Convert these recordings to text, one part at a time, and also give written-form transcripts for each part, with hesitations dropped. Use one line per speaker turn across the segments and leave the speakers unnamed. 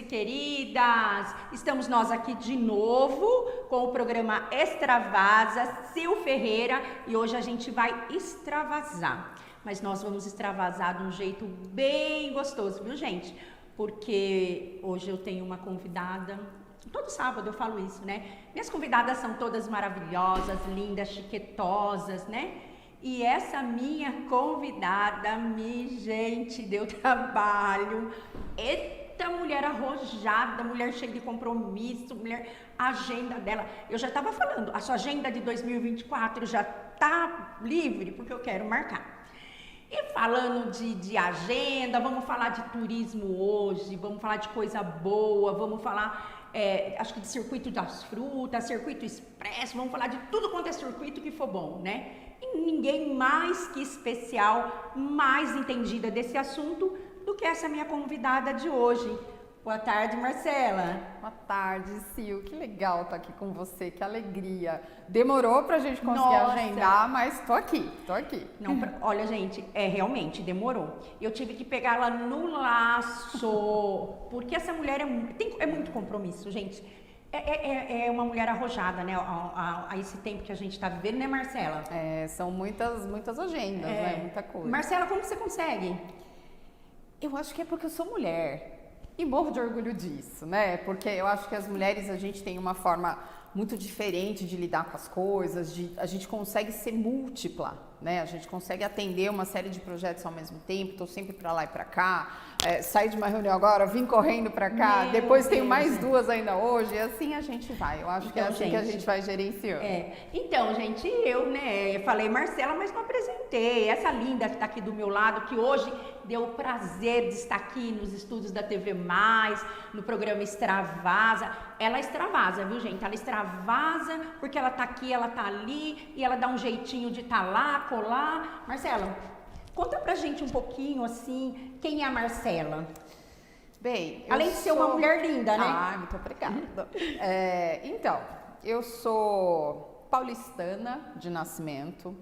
queridas! Estamos nós aqui de novo com o programa Extravasa, Sil Ferreira, e hoje a gente vai extravasar. Mas nós vamos extravasar de um jeito bem gostoso, viu, gente? Porque hoje eu tenho uma convidada, todo sábado eu falo isso, né? Minhas convidadas são todas maravilhosas, lindas, chiquetosas, né? E essa minha convidada, gente, deu trabalho. Eita, mulher arrojada, mulher cheia de compromisso, mulher, a agenda dela. Eu já estava falando, a sua agenda de 2024 já tá livre, porque eu quero marcar. E falando de agenda, vamos falar de turismo hoje, vamos falar de coisa boa, vamos falar, acho que de circuito das frutas, circuito expresso, vamos falar de tudo quanto é circuito que for bom, né? E ninguém mais que especial, mais entendida desse assunto do que essa minha convidada de hoje. Boa tarde, Marcela.
Boa tarde, Sil. Que legal estar aqui com você, que alegria. Demorou pra gente conseguir agendar, mas tô aqui.
Não, olha, gente, realmente demorou. Eu tive que pegá-la no laço, porque essa mulher é muito compromisso, gente. É uma mulher arrojada, né, a esse tempo que a gente está vivendo, né, Marcela?
São muitas agendas, né, muita coisa.
Marcela, como você consegue?
Eu acho que é porque eu sou mulher e morro de orgulho disso, né, porque eu acho que as mulheres, a gente tem uma forma muito diferente de lidar com as coisas, a gente consegue ser múltipla, né, a gente consegue atender uma série de projetos ao mesmo tempo, estou sempre para lá e para cá, saí de uma reunião agora, vim correndo para cá, depois tenho mais duas ainda hoje, e assim a gente vai, eu acho que é assim que a gente vai gerenciando.
Então, gente, eu, né, falei Marcela, mas não apresentei, essa linda que está aqui do meu lado, que hoje deu o prazer de estar aqui nos estúdios da TV+, no programa Extravasa. Ela extravasa, viu, gente? Ela extravasa porque ela tá aqui, ela tá ali e ela dá um jeitinho de estar lá, colar. Marcela, conta pra gente um pouquinho, assim, quem é a Marcela?
Bem,
além de ser uma mulher linda, né?
Ah, muito obrigada. Então, eu sou paulistana de nascimento.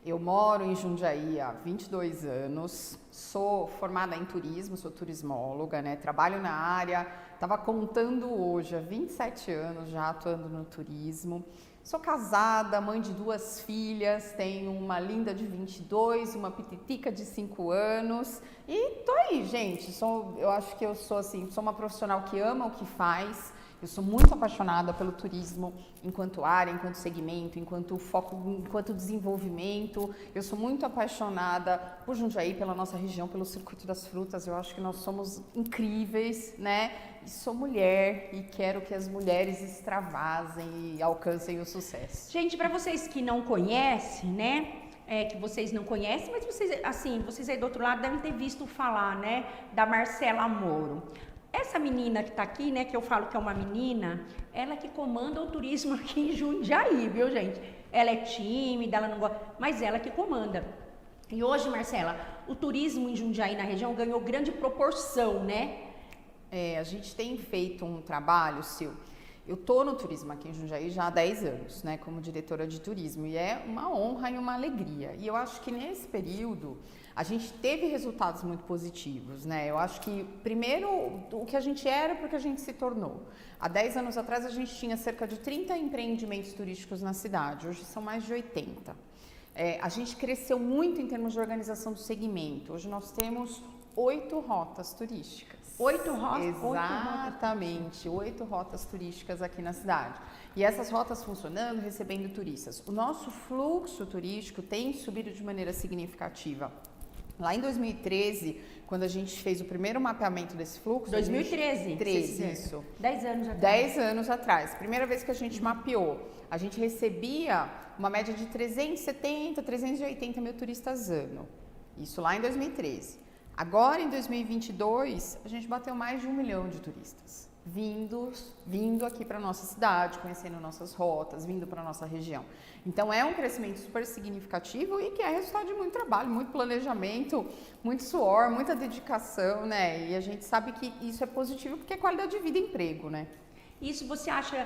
Eu moro em Jundiaí há 22 anos, sou formada em turismo, sou turismóloga, né? Trabalho na área, estava contando hoje, há 27 anos já atuando no turismo. Sou casada, mãe de 2 filhas, tenho uma linda de 22, uma pititica de 5 anos e tô aí, gente. Eu acho que eu sou assim, sou uma profissional que ama o que faz. Eu sou muito apaixonada pelo turismo enquanto área, enquanto segmento, enquanto foco, enquanto desenvolvimento. Eu sou muito apaixonada por Jundiaí, pela nossa região, pelo circuito das frutas. Eu acho que nós somos incríveis, né? E sou mulher e quero que as mulheres extravasem e alcancem o sucesso.
Gente, para vocês que não conhecem, né? Que vocês não conhecem, mas vocês aí do outro lado devem ter visto falar, né? Da Marcela Moro. Essa menina que tá aqui, né, que eu falo que é uma menina, ela que comanda o turismo aqui em Jundiaí, viu, gente? Ela é tímida, ela não gosta, mas ela que comanda. E hoje, Marcela, o turismo em Jundiaí na região ganhou grande proporção, né?
A gente tem feito um trabalho, Sil. Eu tô no turismo aqui em Jundiaí já há 10 anos, né, como diretora de turismo, e é uma honra e uma alegria. E eu acho que nesse período a gente teve resultados muito positivos, né? Eu acho que, primeiro, o que a gente era para o que a gente se tornou. Há 10 anos atrás, a gente tinha cerca de 30 empreendimentos turísticos na cidade. Hoje são mais de 80. A gente cresceu muito em termos de organização do segmento. Hoje nós temos 8 rotas turísticas.
8 rotas?
Exatamente, 8 rotas turísticas aqui na cidade. E essas rotas funcionando, recebendo turistas. O nosso fluxo turístico tem subido de maneira significativa. Lá em 2013, quando a gente fez o primeiro mapeamento desse fluxo...
2013?
13, isso.
10 anos atrás.
10 anos atrás. Primeira vez que a gente mapeou, a gente recebia uma média de 370, 380 mil turistas ano. Isso lá em 2013. Agora, em 2022, a gente bateu mais de 1 milhão de turistas. Vindo aqui para nossa cidade, conhecendo nossas rotas, vindo para nossa região. Então é um crescimento super significativo e que é resultado de muito trabalho, muito planejamento, muito suor, muita dedicação, né? E a gente sabe que isso é positivo porque é qualidade de vida e emprego, né?
Isso você acha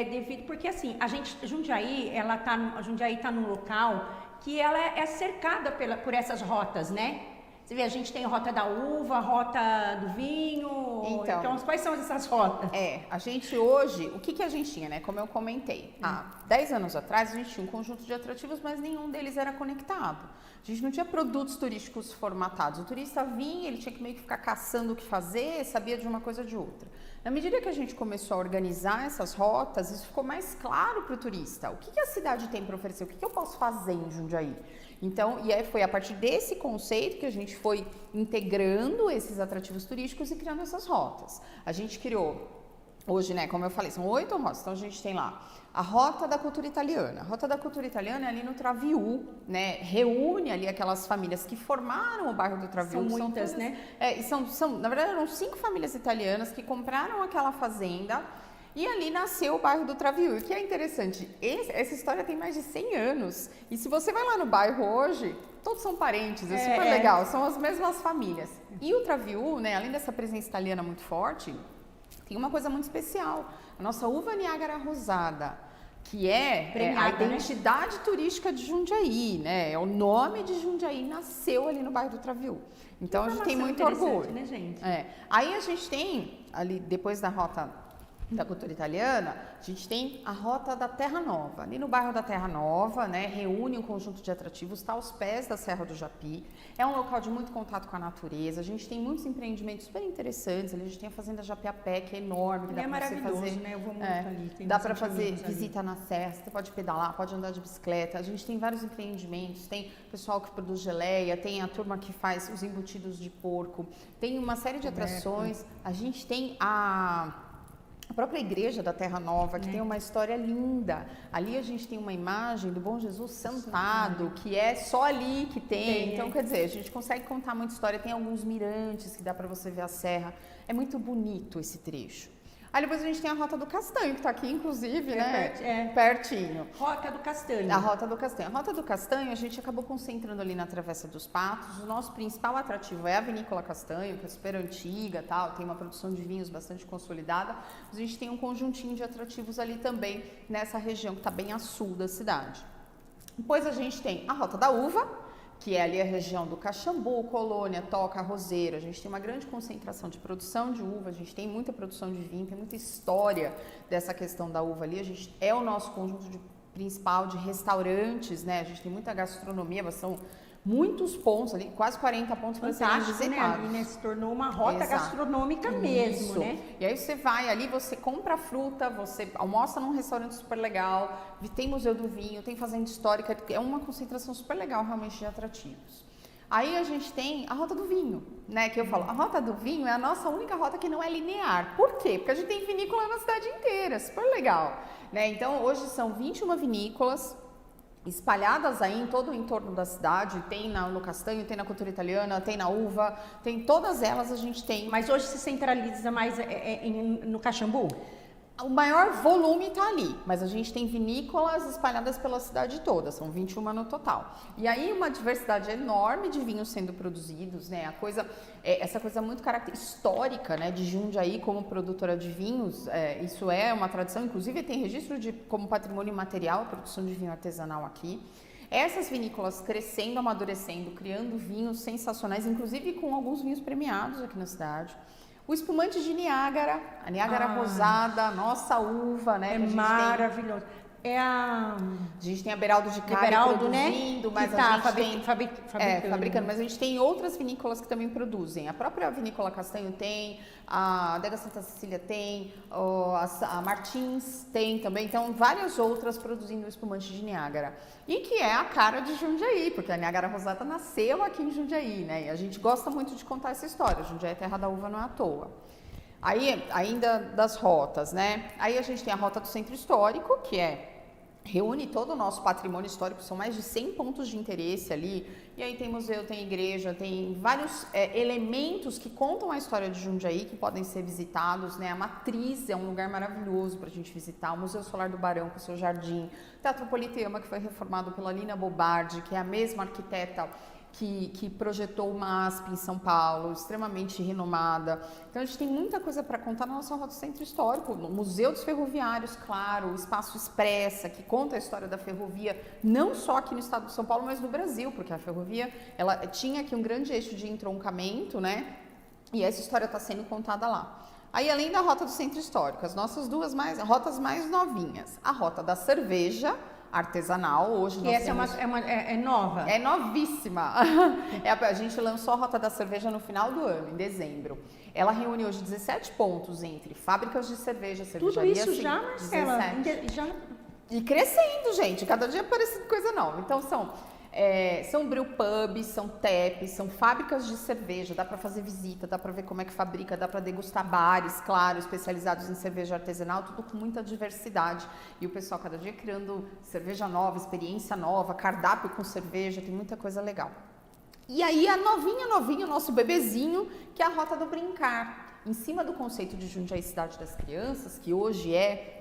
devido, porque assim, Jundiaí está num local que ela é cercada por essas rotas, né? Você vê, a gente tem a rota da uva, a rota do vinho. Então quais são essas rotas?
A gente hoje, o que a gente tinha, né? Como eu comentei, há 10 anos atrás a gente tinha um conjunto de atrativos, mas nenhum deles era conectado. A gente não tinha produtos turísticos formatados. O turista vinha, ele tinha que meio que ficar caçando o que fazer, sabia de uma coisa ou de outra. Na medida que a gente começou a organizar essas rotas, isso ficou mais claro para o turista. O que a cidade tem para oferecer? O que eu posso fazer em Jundiaí? Então, e aí foi a partir desse conceito que a gente foi integrando esses atrativos turísticos e criando essas rotas. A gente criou, hoje, né, como eu falei, são 8 rotas. Então, a gente tem lá a Rota da Cultura Italiana. A Rota da Cultura Italiana é ali no Traviú, né? Reúne ali aquelas famílias que formaram o bairro do Traviú.
São muitas, né?
E na verdade, eram 5 famílias italianas que compraram aquela fazenda e ali nasceu o bairro do Traviú. O que é interessante, essa história tem mais de 100 anos. E se você vai lá no bairro hoje, todos são parentes, é super legal, são as mesmas famílias. E o Traviú, né, além dessa presença italiana muito forte, tem uma coisa muito especial. A nossa uva Niágara Rosada, que é a identidade turística de Jundiaí, né? É o nome de Jundiaí, nasceu ali no bairro do Traviú. Então a gente tem muito orgulho.
Né, gente?
Aí a gente tem, ali depois da rota da cultura italiana, a gente tem a Rota da Terra Nova. Ali no bairro da Terra Nova, né, reúne um conjunto de atrativos, está aos pés da Serra do Japi. É um local de muito contato com a natureza. A gente tem muitos empreendimentos super interessantes. Ali a gente tem a Fazenda Japiapé, que é enorme, que dá para você fazer.
Né? Eu vou muito ali.
Dá para fazer visita na serra, você pode pedalar, pode andar de bicicleta. A gente tem vários empreendimentos, tem pessoal que produz geleia, tem a turma que faz os embutidos de porco, tem uma série de atrações. A gente tem a própria igreja da Terra Nova, que tem uma história linda. Ali a gente tem uma imagem do Bom Jesus sentado, que é só ali que tem. Então, quer dizer, a gente consegue contar muita história. Tem alguns mirantes que dá para você ver a serra. É muito bonito esse trecho. Aí depois a gente tem a Rota do Castanho, que está aqui, inclusive, né? Pertinho.
Rota do Castanho.
A Rota do Castanho. A Rota do Castanho, a gente acabou concentrando ali na Travessa dos Patos. O nosso principal atrativo é a Vinícola Castanho, que é super antiga, tal, tem uma produção de vinhos bastante consolidada. Mas a gente tem um conjuntinho de atrativos ali também, nessa região que está bem a sul da cidade. Depois a gente tem a Rota da Uva, que é ali a região do Caxambu, Colônia, Toca, Roseiro. A gente tem uma grande concentração de produção de uva, a gente tem muita produção de vinho, tem muita história dessa questão da uva ali. A gente é o nosso conjunto principal de restaurantes, né? A gente tem muita gastronomia, são muitos pontos ali, quase 40 pontos para serem visitados.
Né? Ali, né? Se tornou uma rota gastronômica mesmo, né?
E aí você vai ali, você compra fruta, você almoça num restaurante super legal, tem Museu do Vinho, tem Fazenda Histórica, é uma concentração super legal realmente de atrativos. Aí a gente tem a Rota do Vinho, né? Que eu falo, a Rota do Vinho é a nossa única rota que não é linear. Por quê? Porque a gente tem vinícola na cidade inteira, super legal, né? Então hoje são 21 vinícolas, espalhadas aí em todo o entorno da cidade, tem no Castanho, tem na Cultura Italiana, tem na Uva, tem todas elas a gente tem.
Mas hoje se centraliza mais no Caxambu?
O maior volume está ali, mas a gente tem vinícolas espalhadas pela cidade toda, são 21 no total. E aí uma diversidade enorme de vinhos sendo produzidos, né? Essa coisa muito histórica, né, de Jundiaí como produtora de vinhos, isso é uma tradição, inclusive tem registro como patrimônio imaterial a produção de vinho artesanal aqui. Essas vinícolas crescendo, amadurecendo, criando vinhos sensacionais, inclusive com alguns vinhos premiados aqui na cidade. O espumante de Niágara, a Niágara Rosada, nossa uva, né?
É maravilhoso. A
gente tem a Beraldo de Cari produzindo, né? Mas
que
a gente tem
fabricando.
Mas a gente tem outras vinícolas que também produzem. A própria Vinícola Castanho tem, a Adega Santa Cecília tem, a Martins tem também. Então, várias outras produzindo o espumante de Niágara. E que é a cara de Jundiaí, porque a Niágara Rosada nasceu aqui em Jundiaí, né? E a gente gosta muito de contar essa história. Jundiaí é terra da uva, não é à toa. Aí, ainda das rotas, né? Aí a gente tem a Rota do Centro Histórico, que reúne todo o nosso patrimônio histórico, são mais de 100 pontos de interesse ali, e aí tem museu, tem igreja, tem vários elementos que contam a história de Jundiaí, que podem ser visitados, né? A Matriz é um lugar maravilhoso para a gente visitar, o Museu Solar do Barão com o seu jardim, Teatro Politeama, que foi reformado pela Lina Bobardi, que é a mesma arquiteta que projetou o MASP em São Paulo, extremamente renomada. Então a gente tem muita coisa para contar na nossa Rota do Centro Histórico, no Museu dos Ferroviários, claro, o Espaço Expressa, que conta a história da ferrovia, não só aqui no estado de São Paulo, mas no Brasil, porque a ferrovia, ela tinha aqui um grande eixo de entroncamento, né? E essa história está sendo contada lá. Aí, além da Rota do Centro Histórico, as nossas duas rotas mais novinhas, a Rota da Cerveja artesanal, hoje nós
essa
temos...
é nova?
É novíssima. A gente lançou a Rota da Cerveja no final do ano, em dezembro. Ela reúne hoje 17 pontos entre fábricas de cerveja, cervejaria...
Tudo isso já, Marcela? Já...
E crescendo, gente. Cada dia aparecendo coisa nova. Então, são brewpubs, são taps, são fábricas de cerveja, dá para fazer visita, dá para ver como é que fabrica, dá para degustar bares, claro, especializados em cerveja artesanal, tudo com muita diversidade. E o pessoal cada dia criando cerveja nova, experiência nova, cardápio com cerveja, tem muita coisa legal. E aí a novinha, o nosso bebezinho, que é a Rota do Brincar. Em cima do conceito de Jundiaí Cidade das Crianças, que hoje é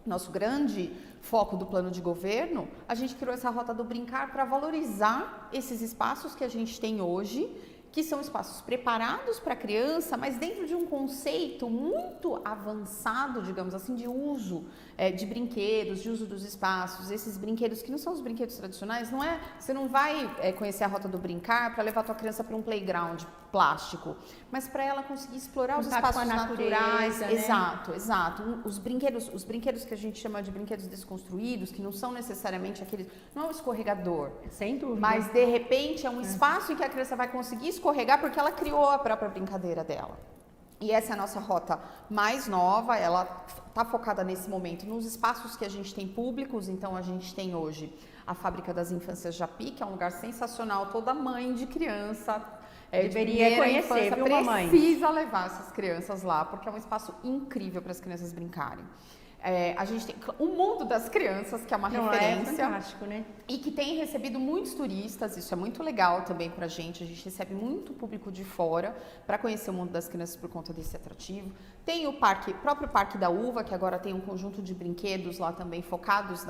nosso grande foco do plano de governo, a gente criou essa Rota do Brincar para valorizar esses espaços que a gente tem hoje, que são espaços preparados para a criança, mas dentro de um conceito muito avançado, digamos assim, de uso de brinquedos, de uso dos espaços, esses brinquedos que não são os brinquedos tradicionais, você não vai conhecer a Rota do Brincar para levar a tua criança para um playground plástico, mas para ela conseguir explorar os espaços naturais,
né?
Exato. Os brinquedos que a gente chama de brinquedos desconstruídos, que não são necessariamente aqueles, não é um escorregador,
sem dúvida,
mas de repente é um espaço em que a criança vai conseguir escorregar porque ela criou a própria brincadeira dela. E essa é a nossa rota mais nova, ela está focada nesse momento nos espaços que a gente tem públicos, então a gente tem hoje a Fábrica das Infâncias Japi, que é um lugar sensacional, toda mãe de criança
deveria conhecer, viu, mamãe?
Precisa levar essas crianças lá, porque é um espaço incrível para as crianças brincarem. A gente tem o Mundo das Crianças, que é uma referência.
É fantástico, né?
E que tem recebido muitos turistas, isso é muito legal também pra gente. A gente recebe muito público de fora para conhecer o Mundo das Crianças por conta desse atrativo. Tem o próprio Parque da Uva, que agora tem um conjunto de brinquedos lá também focados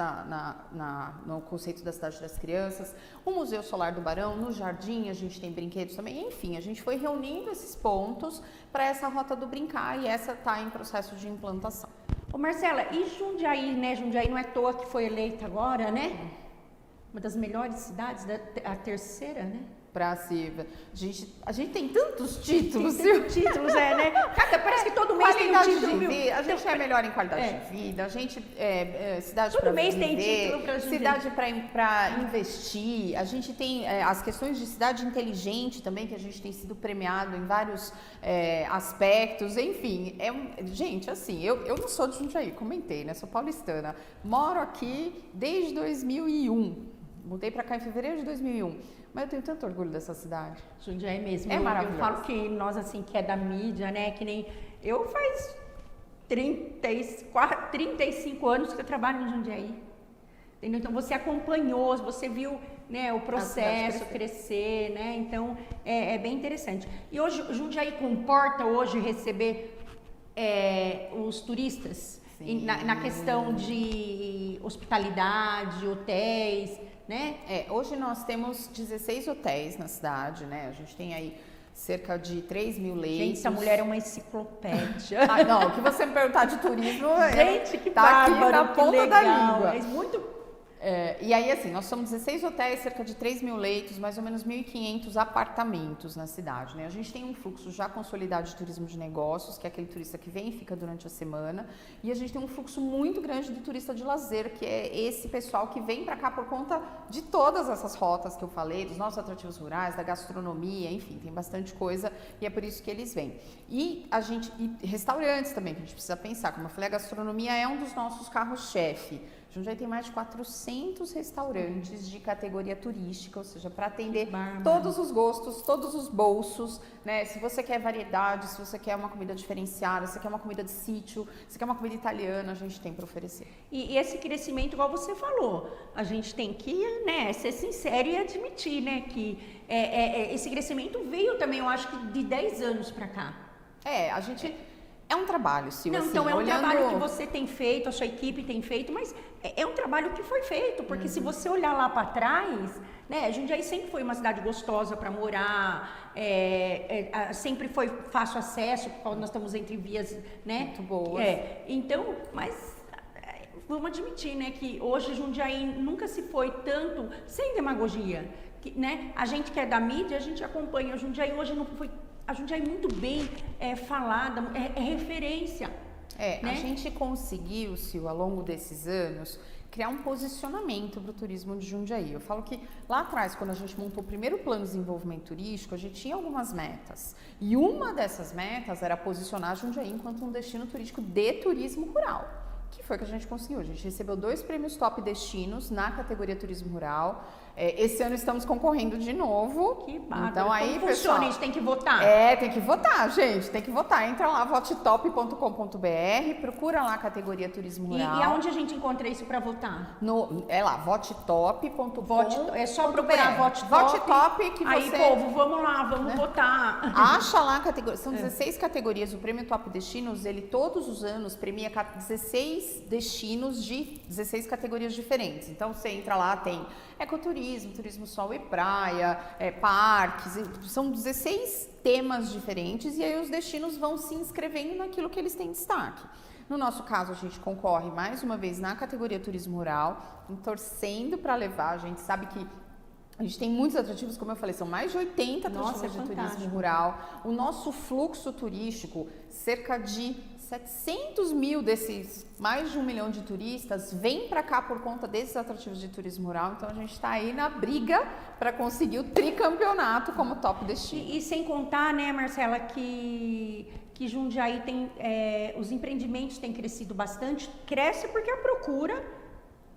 no conceito da Cidade das Crianças. O Museu Solar do Barão, no Jardim a gente tem brinquedos também. Enfim, a gente foi reunindo esses pontos para essa Rota do Brincar e essa está em processo de implantação.
Ô Marcela, e Jundiaí, né? Jundiaí não é à toa que foi eleita agora, né? Uma das melhores cidades, a terceira, né?
A gente tem tantos títulos.
Tem tantos títulos, né? Parece que todo mês tem um título.
A gente é melhor em qualidade de vida, a gente cidade para viver. Todo mês
tem título para
cidade para investir. A gente tem as questões de cidade inteligente também, que a gente tem sido premiado em vários aspectos. Enfim, gente, assim, eu não sou de Jundiaí, comentei, né? Sou paulistana. Moro aqui desde 2001. Mudei para cá em fevereiro de 2001. Mas eu tenho tanto orgulho dessa cidade.
Jundiaí mesmo.
É maravilhoso.
Eu falo que nós, assim, que é da mídia, né? Que nem... Eu faz 35 anos que eu trabalho em Jundiaí. Entendeu? Então, você acompanhou, você viu, né, o processo crescer, né? Então, é bem interessante. E hoje, Jundiaí comporta hoje receber os turistas? Na questão de hospitalidade, hotéis... Né?
Hoje nós temos 16 hotéis na cidade, né? A gente tem aí cerca de 3 mil leitos.
Gente, essa mulher é uma enciclopédia.
Não, o que você me perguntar de turismo,
gente, que
tá
bárbaro,
aqui na ponta da língua.
É muito...
E aí, assim, nós somos 16 hotéis, cerca de 3 mil leitos, mais ou menos 1.500 apartamentos na cidade, né? A gente tem um fluxo já consolidado de turismo de negócios, que é aquele turista que vem e fica durante a semana, e a gente tem um fluxo muito grande de turista de lazer, que é esse pessoal que vem para cá por conta de todas essas rotas que eu falei, dos nossos atrativos rurais, da gastronomia, enfim, tem bastante coisa, e é por isso que eles vêm. E restaurantes também, que a gente precisa pensar, como eu falei, a gastronomia é um dos nossos carros-chefe. Jundiaí tem mais de 400 restaurantes de categoria turística, ou seja, para atender todos os gostos, todos os bolsos, né? Se você quer variedade, se você quer uma comida diferenciada, se você quer uma comida de sítio, se você quer uma comida italiana, a gente tem para oferecer.
E esse crescimento, igual você falou, a gente tem que, né, ser sincero e admitir, né, que esse crescimento veio também, eu acho que de 10 anos para cá.
A gente... É um trabalho, Sil,
Não,
assim,
então é um
olhando...
trabalho que você tem feito, a sua equipe tem feito, mas é um trabalho que foi feito, porque se você olhar lá para trás, né, Jundiaí sempre foi uma cidade gostosa para morar, sempre foi fácil acesso, porque nós estamos entre vias, né?
Muito boas.
Então, mas vamos admitir, né, que hoje Jundiaí nunca se foi tanto, sem demagogia, né? A gente que é da mídia, a gente acompanha a Jundiaí, hoje não foi... A Jundiaí é muito bem falada, é referência. Né?
A gente conseguiu, Sil, ao longo desses anos, criar um posicionamento para o turismo de Jundiaí. Eu falo que lá atrás, quando a gente montou o primeiro plano de desenvolvimento turístico, a gente tinha algumas metas. E uma dessas metas era posicionar Jundiaí enquanto um destino turístico de turismo rural. Que foi que a gente conseguiu. A gente recebeu 2 prêmios top destinos na categoria turismo rural. Esse ano estamos concorrendo de novo.
Que bacana.
Então aí,
como
pessoal,
funciona? A gente tem que votar?
Tem que votar, gente. Tem que votar. Entra lá, votetop.com.br, procura lá a categoria turismo rural.
E aonde a gente encontra isso para votar?
Lá, votetop.com.br.
É só procurar Votetop.
Votetop que
aí,
você...
povo, vamos lá, vamos votar.
Acha lá a categoria. São 16 categorias. O Prêmio Top Destinos, ele todos os anos premia 16 destinos de 16 categorias diferentes. Então, você entra lá, tem ecoturismo, turismo sol e praia, parques, são 16 temas diferentes e aí os destinos vão se inscrevendo naquilo que eles têm destaque. No nosso caso, a gente concorre mais uma vez na categoria turismo rural, torcendo para levar. A gente sabe que a gente tem muitos atrativos, como eu falei, são mais de 80 atrativos de turismo rural. O nosso fluxo turístico, cerca de 700 mil desses mais de 1 milhão de turistas vêm para cá por conta desses atrativos de turismo rural. Então a gente está aí na briga para conseguir o tricampeonato como top destino.
E sem contar, né, Marcela, que Jundiaí tem, os empreendimentos têm crescido bastante. Cresce porque a procura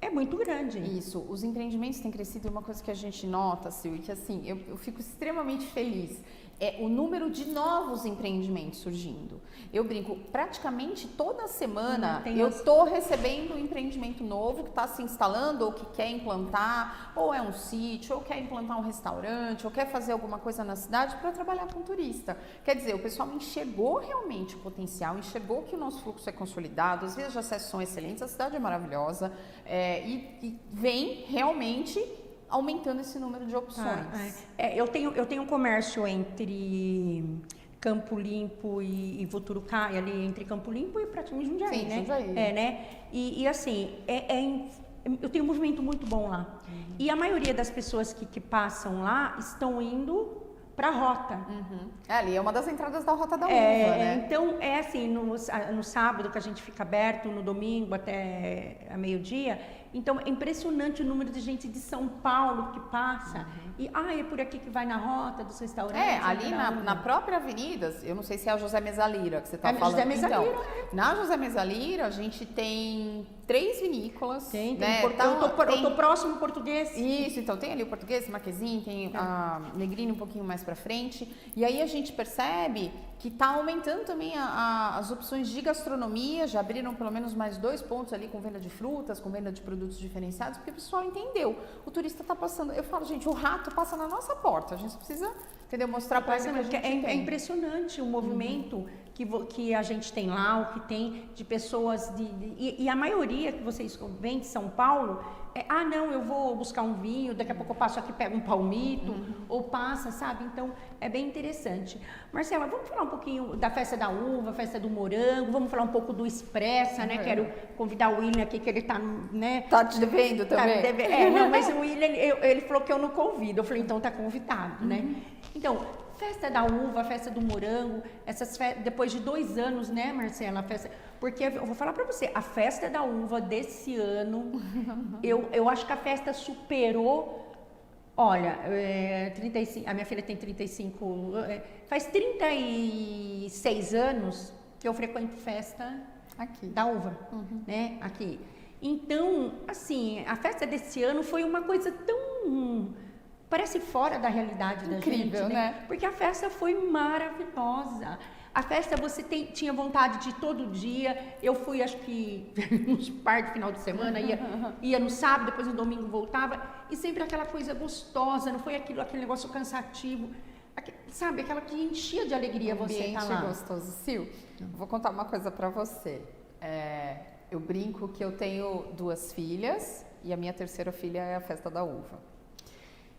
é muito grande.
Isso, os empreendimentos têm crescido e uma coisa que a gente nota, Sil, e que assim, eu fico extremamente feliz, é o número de novos empreendimentos surgindo. Eu brinco, praticamente toda semana eu estou recebendo um empreendimento novo que está se instalando ou que quer implantar, ou é um sítio, ou quer implantar um restaurante, ou quer fazer alguma coisa na cidade para trabalhar com turista. Quer dizer, o pessoal enxergou realmente o potencial, enxergou que o nosso fluxo é consolidado, as vias de acesso são excelentes, a cidade é maravilhosa, e vem realmente aumentando esse número de opções.
Eu tenho um comércio entre Campo Limpo e Voturucai, ali entre Campo Limpo e praticamente Jundiaí, né?
Jundiaí.
Né? E assim, eu tenho um movimento muito bom lá. E a maioria das pessoas que passam lá estão indo para a rota.
Ali é uma das entradas da Rota da Uva, né?
Então, assim, no sábado que a gente fica aberto, no domingo até a meio-dia, então é impressionante o número de gente de São Paulo que passa. E, é por aqui que vai na rota dos restaurantes.
Ali na própria avenida, eu não sei se é a José Mesalira que você está falando.
José Mesalira.
Então, na José Mesalira, a gente tem 3 vinícolas.
Tem,
né?
eu tô próximo ao Português.
Isso, então tem ali o Português, o Marquezinho, tem a Negrini um pouquinho mais para frente. E aí a gente percebe que está aumentando também as opções de gastronomia, já abriram pelo menos mais 2 pontos ali com venda de frutas, com venda de produtos diferenciados, porque o pessoal entendeu. O turista está passando, eu falo, gente, o rato passa na nossa porta, a gente precisa, entendeu, mostrar para ele que a gente
é impressionante o movimento que a gente tem lá, o que tem de pessoas, e a maioria que vocês vêm de São Paulo, não, eu vou buscar um vinho, daqui a pouco eu passo aqui, pego um palmito, ou passa, sabe? Então, é bem interessante. Marcela, vamos falar um pouquinho da festa da uva, festa do morango, vamos falar um pouco do Expressa, né? Quero convidar o William aqui, que ele tá, né?
Tá te devendo também?
Não, mas o William, ele falou que eu não convido, eu falei, então tá convidado, né? Então, festa da uva, festa do morango, depois de 2 anos, né, Marcela? Porque eu vou falar pra você, a festa da uva desse ano, eu acho que a festa superou. Olha, 35, a minha filha tem 35, faz 36 anos que eu frequento festa
aqui
da uva, né, aqui. Então, assim, a festa desse ano foi uma coisa tão... parece fora da realidade da gente,
incrível, né?
Porque a festa foi maravilhosa. A festa você tinha vontade de ir todo dia. Eu fui, acho que, uns par de final de semana, ia no sábado, depois no domingo voltava. E sempre aquela coisa gostosa, não foi aquele negócio cansativo. sabe, aquela que enchia de alegria você estar lá.
Gostoso. Sil, vou contar uma coisa pra você. Eu brinco que eu tenho 2 filhas e a minha terceira filha é a festa da uva.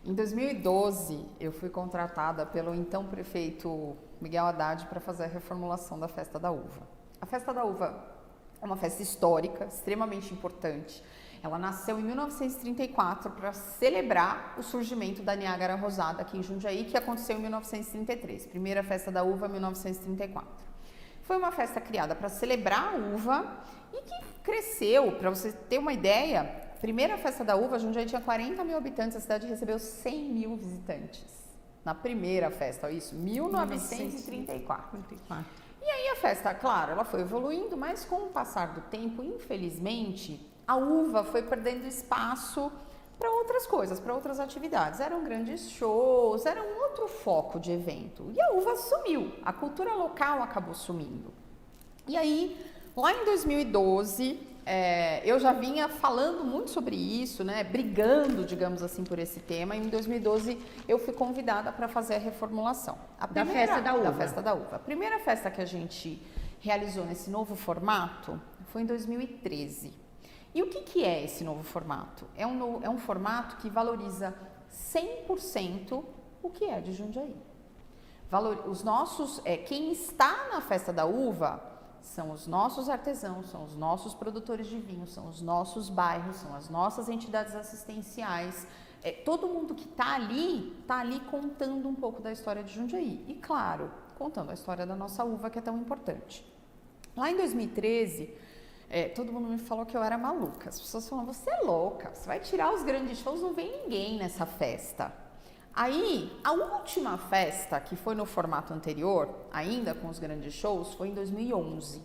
Em 2012, eu fui contratada pelo então prefeito Miguel Haddad para fazer a reformulação da festa da uva. A festa da uva é uma festa histórica, extremamente importante. Ela nasceu em 1934 para celebrar o surgimento da Niágara Rosada aqui em Jundiaí, que aconteceu em 1933. Primeira festa da uva, 1934. Foi uma festa criada para celebrar a uva e que cresceu, para você ter uma ideia, primeira festa da uva, Jundiaí tinha 40 mil habitantes, a cidade recebeu 100 mil visitantes. Na primeira festa, isso, 1934. E aí a festa, claro, ela foi evoluindo, mas com o passar do tempo, infelizmente, a uva foi perdendo espaço para outras coisas, para outras atividades. Eram grandes shows, era um outro foco de evento. E a uva sumiu, a cultura local acabou sumindo. E aí, lá em 2012, eu já vinha falando muito sobre isso, né, brigando, digamos assim, por esse tema. E em 2012 eu fui convidada para fazer a reformulação.
Da festa da uva.
Da festa da uva. A primeira festa que a gente realizou nesse novo formato foi em 2013. E o que é esse novo formato? É um formato que valoriza 100% o que é de Jundiaí. Quem está na festa da uva são os nossos artesãos, são os nossos produtores de vinho, são os nossos bairros, são as nossas entidades assistenciais. Todo mundo que está ali contando um pouco da história de Jundiaí. E, claro, contando a história da nossa uva, que é tão importante. Lá em 2013, todo mundo me falou que eu era maluca. As pessoas falam, você é louca, você vai tirar os grandes shows, não vem ninguém nessa festa. Aí, a última festa, que foi no formato anterior, ainda com os grandes shows, foi em 2011.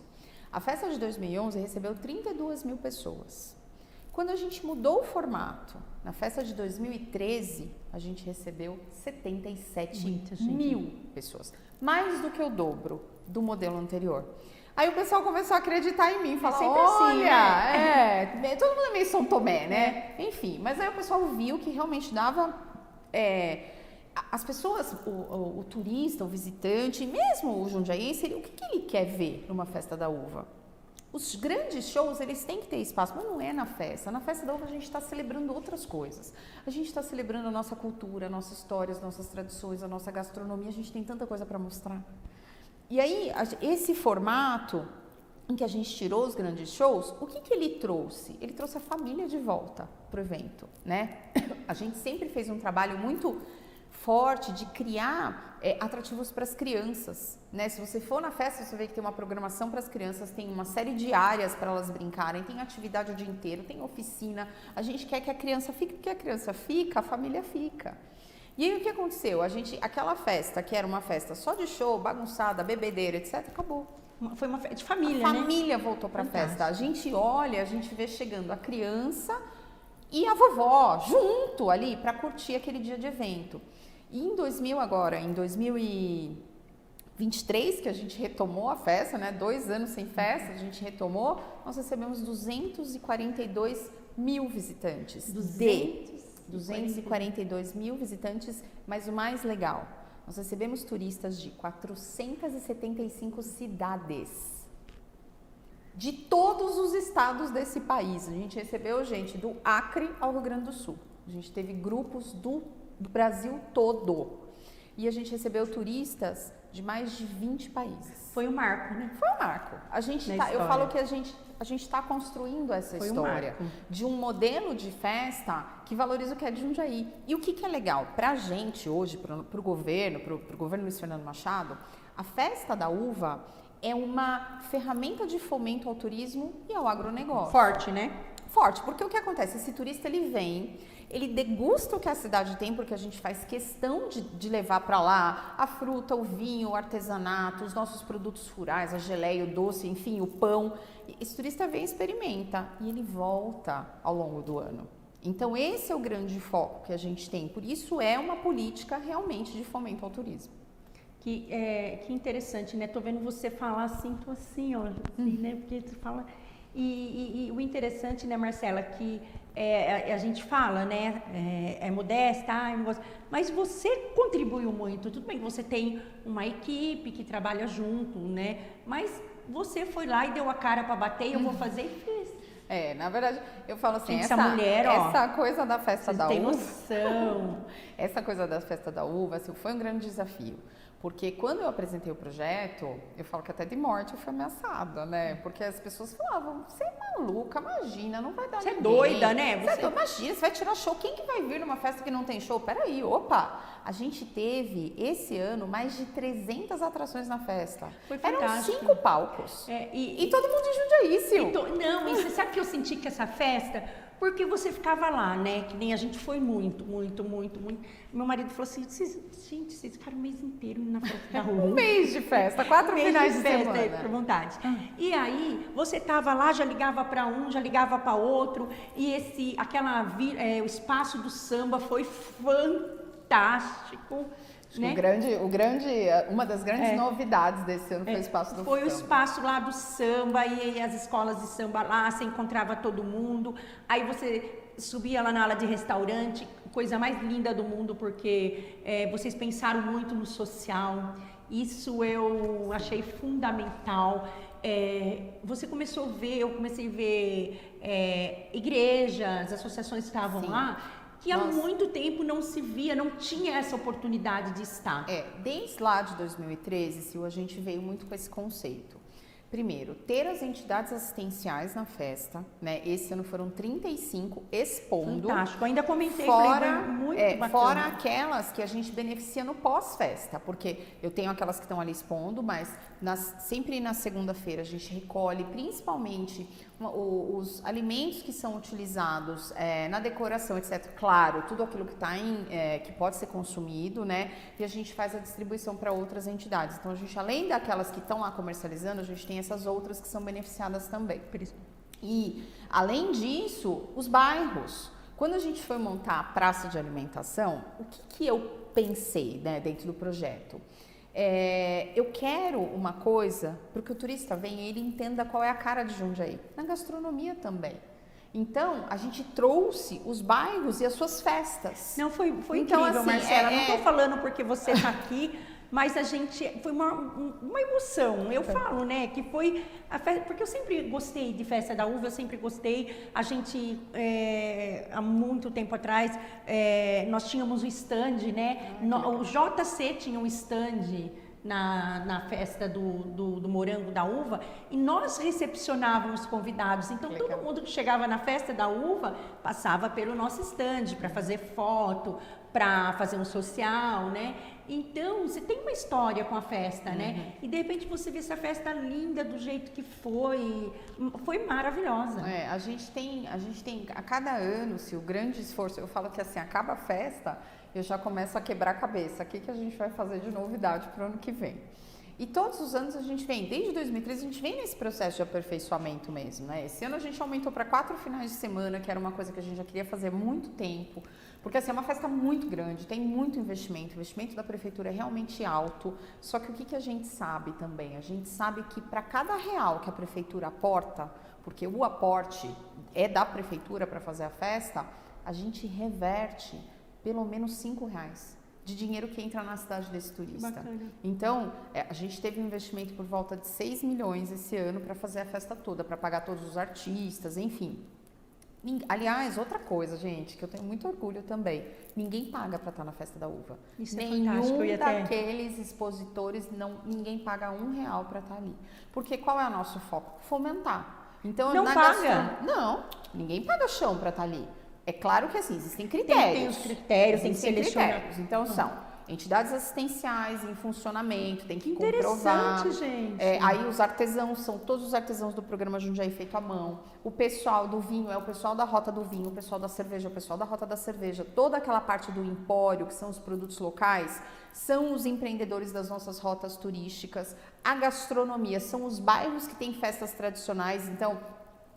A festa de 2011 recebeu 32 mil pessoas. Quando a gente mudou o formato, na festa de 2013, a gente recebeu 77 mil pessoas. Mais do que o dobro do modelo anterior. Aí o pessoal começou a acreditar em mim, falar, olha, assim, né? Todo mundo é meio São Tomé, né? Enfim, mas aí o pessoal viu que realmente dava... as pessoas, o turista, o visitante, mesmo o jundiaense, o que ele quer ver numa festa da uva? Os grandes shows, eles têm que ter espaço, mas não é na festa. Na festa da uva a gente está celebrando outras coisas. A gente está celebrando a nossa cultura, a nossa história, as nossas tradições, a nossa gastronomia. A gente tem tanta coisa para mostrar. E aí, esse formato em que a gente tirou os grandes shows, o que ele trouxe? Ele trouxe a família de volta para o evento, né? A gente sempre fez um trabalho muito forte de criar atrativos para as crianças, né? Se você for na festa, você vê que tem uma programação para as crianças, tem uma série de áreas para elas brincarem, tem atividade o dia inteiro, tem oficina. A gente quer que a criança fique, porque a criança fica, a família fica. E aí o que aconteceu? Aquela festa, que era uma festa só de show, bagunçada, bebedeira, etc., acabou.
Foi uma festa de família, né?
A família voltou para a festa. A gente olha, a gente vê chegando a criança e a vovó junto ali para curtir aquele dia de evento. E em 2023, que a gente retomou a festa, né? 2 anos sem festa, a gente retomou, nós recebemos 242 mil visitantes. 242 mil visitantes, mas o mais legal, nós recebemos turistas de 475 cidades, de todos os estados desse país. A gente recebeu gente do Acre ao Rio Grande do Sul, a gente teve grupos do Brasil todo, e a gente recebeu turistas de mais de 20 países.
Foi um marco, né?
Foi um marco. Eu falo que a gente está construindo essa história de um modelo de festa que valoriza o que é de Jundiaí. E o que é legal? Para a gente hoje, para o governo Luiz Fernando Machado, a festa da uva é uma ferramenta de fomento ao turismo e ao agronegócio.
Forte, né?
Forte, porque o que acontece? Esse turista, ele vem, ele degusta o que a cidade tem, porque a gente faz questão de levar para lá a fruta, o vinho, o artesanato, os nossos produtos rurais, a geleia, o doce, enfim, o pão. Esse turista vem, experimenta e ele volta ao longo do ano. Então, esse é o grande foco que a gente tem. Por isso, é uma política realmente de fomento ao turismo.
Que interessante, né? Tô vendo você falar assim, tô assim, ó, assim, né? Porque tu fala... E o interessante, né, Marcela, que a gente fala, né, é modesta, mas você contribuiu muito. Tudo bem que você tem uma equipe que trabalha junto, né, mas você foi lá e deu a cara para bater, eu vou fazer e fiz.
Na verdade, eu falo assim,
essa mulher,
essa coisa da festa da uva...
tem noção.
Essa coisa da festa da uva, assim, foi um grande desafio. Porque quando eu apresentei o projeto, eu falo que até de morte eu fui ameaçada, né? Porque as pessoas falavam, você é maluca, imagina, não vai dar
Você
ninguém.
é doida, né?
Você é doida, imagina, você vai tirar show. Quem que vai vir numa festa que não tem show? Peraí, opa! A gente teve, esse ano, mais de 300 atrações na festa.
Foi fantástico.
Eram 5 palcos. E todo mundo em Jundiaí, Sil.
Não, e você sabe que eu senti que essa festa... Porque você ficava lá, né? Que nem a gente foi muito. Meu marido falou assim, vocês ficaram o mês inteiro na festa da rua.
Um mês de festa, 4 finais de semana.
Por vontade. E aí, você tava lá, já ligava para um, já ligava para outro. E o espaço do samba foi fantástico. Né?
Uma das grandes novidades desse ano foi o espaço do samba.
Foi o espaço lá do samba e as escolas de samba lá, você encontrava todo mundo. Aí você subia lá na ala de restaurante, coisa mais linda do mundo, porque vocês pensaram muito no social. Isso eu achei fundamental. Você começou a ver, eu comecei a ver igrejas, associações que estavam lá, que há muito tempo não se via, não tinha essa oportunidade de estar.
Desde lá de 2013, Sil, a gente veio muito com esse conceito. Primeiro, ter as entidades assistenciais na festa, né? Esse ano foram 35 expondo.
Fantástico, ainda comentei, muito bacana.
Fora aquelas que a gente beneficia no pós-festa, porque eu tenho aquelas que estão ali expondo, mas sempre na segunda-feira a gente recolhe principalmente os alimentos que são utilizados na decoração, etc. Claro, tudo aquilo que está que pode ser consumido, né? E a gente faz a distribuição para outras entidades. Então, a gente, além daquelas que estão lá comercializando, a gente tem essas outras que são beneficiadas também. E, além disso, os bairros. Quando a gente foi montar a praça de alimentação, o que eu pensei, né, dentro do projeto? Eu quero uma coisa para que o turista venha e ele entenda qual é a cara de Jundiaí. Na gastronomia também. Então, a gente trouxe os bairros e as suas festas.
Não, foi
então,
incrível,
assim,
Marcela. Não estou falando porque você está aqui, mas a gente... Foi uma emoção. Eu falo, né, que foi a festa... Porque eu sempre gostei de festa da uva, eu sempre gostei. A gente, há muito tempo atrás, nós tínhamos o stand, né? O JC tinha um stand na festa do morango da uva, e nós recepcionávamos convidados. Então, todo mundo que chegava na festa da uva passava pelo nosso stand para fazer foto, para fazer um social, né? Então, você tem uma história com a festa, né? E de repente você vê essa festa linda do jeito que foi maravilhosa.
A gente tem a cada ano, se o grande esforço, eu falo que assim, acaba a festa, eu já começo a quebrar a cabeça. O que a gente vai fazer de novidade para o ano que vem? E todos os anos a gente vem, desde 2013, a gente vem nesse processo de aperfeiçoamento mesmo, né? Esse ano a gente aumentou para 4 finais de semana, que era uma coisa que a gente já queria fazer há muito tempo. Porque assim, é uma festa muito grande, tem muito investimento, o investimento da prefeitura é realmente alto. Só que o que a gente sabe também? A gente sabe que para cada real que a prefeitura aporta, porque o aporte é da prefeitura para fazer a festa, a gente reverte pelo menos R$5 de dinheiro que entra na cidade desse turista.
Bacana.
Então, a gente teve um investimento por volta de 6 milhões esse ano para fazer a festa toda, para pagar todos os artistas, enfim. Aliás, outra coisa, gente, que eu tenho muito orgulho também, ninguém paga para estar na festa da uva.
Isso é
Nenhum
fantástico.
daqueles expositores, ninguém paga R$1 para estar ali. Porque qual é o nosso foco? Fomentar. Então,
não paga?
Não, ninguém paga chão para estar ali. É claro que assim, existem critérios.
Tem os critérios, tem que selecionar.
Então, são entidades assistenciais em funcionamento, tem que comprovar.
Interessante, gente.
Aí os artesãos, são todos os artesãos do programa Jundiaí feito à mão. O pessoal do vinho é o pessoal da Rota do Vinho, o pessoal da cerveja é o pessoal da Rota da Cerveja. Toda aquela parte do empório, que são os produtos locais, são os empreendedores das nossas rotas turísticas. A gastronomia, são os bairros que têm festas tradicionais, então...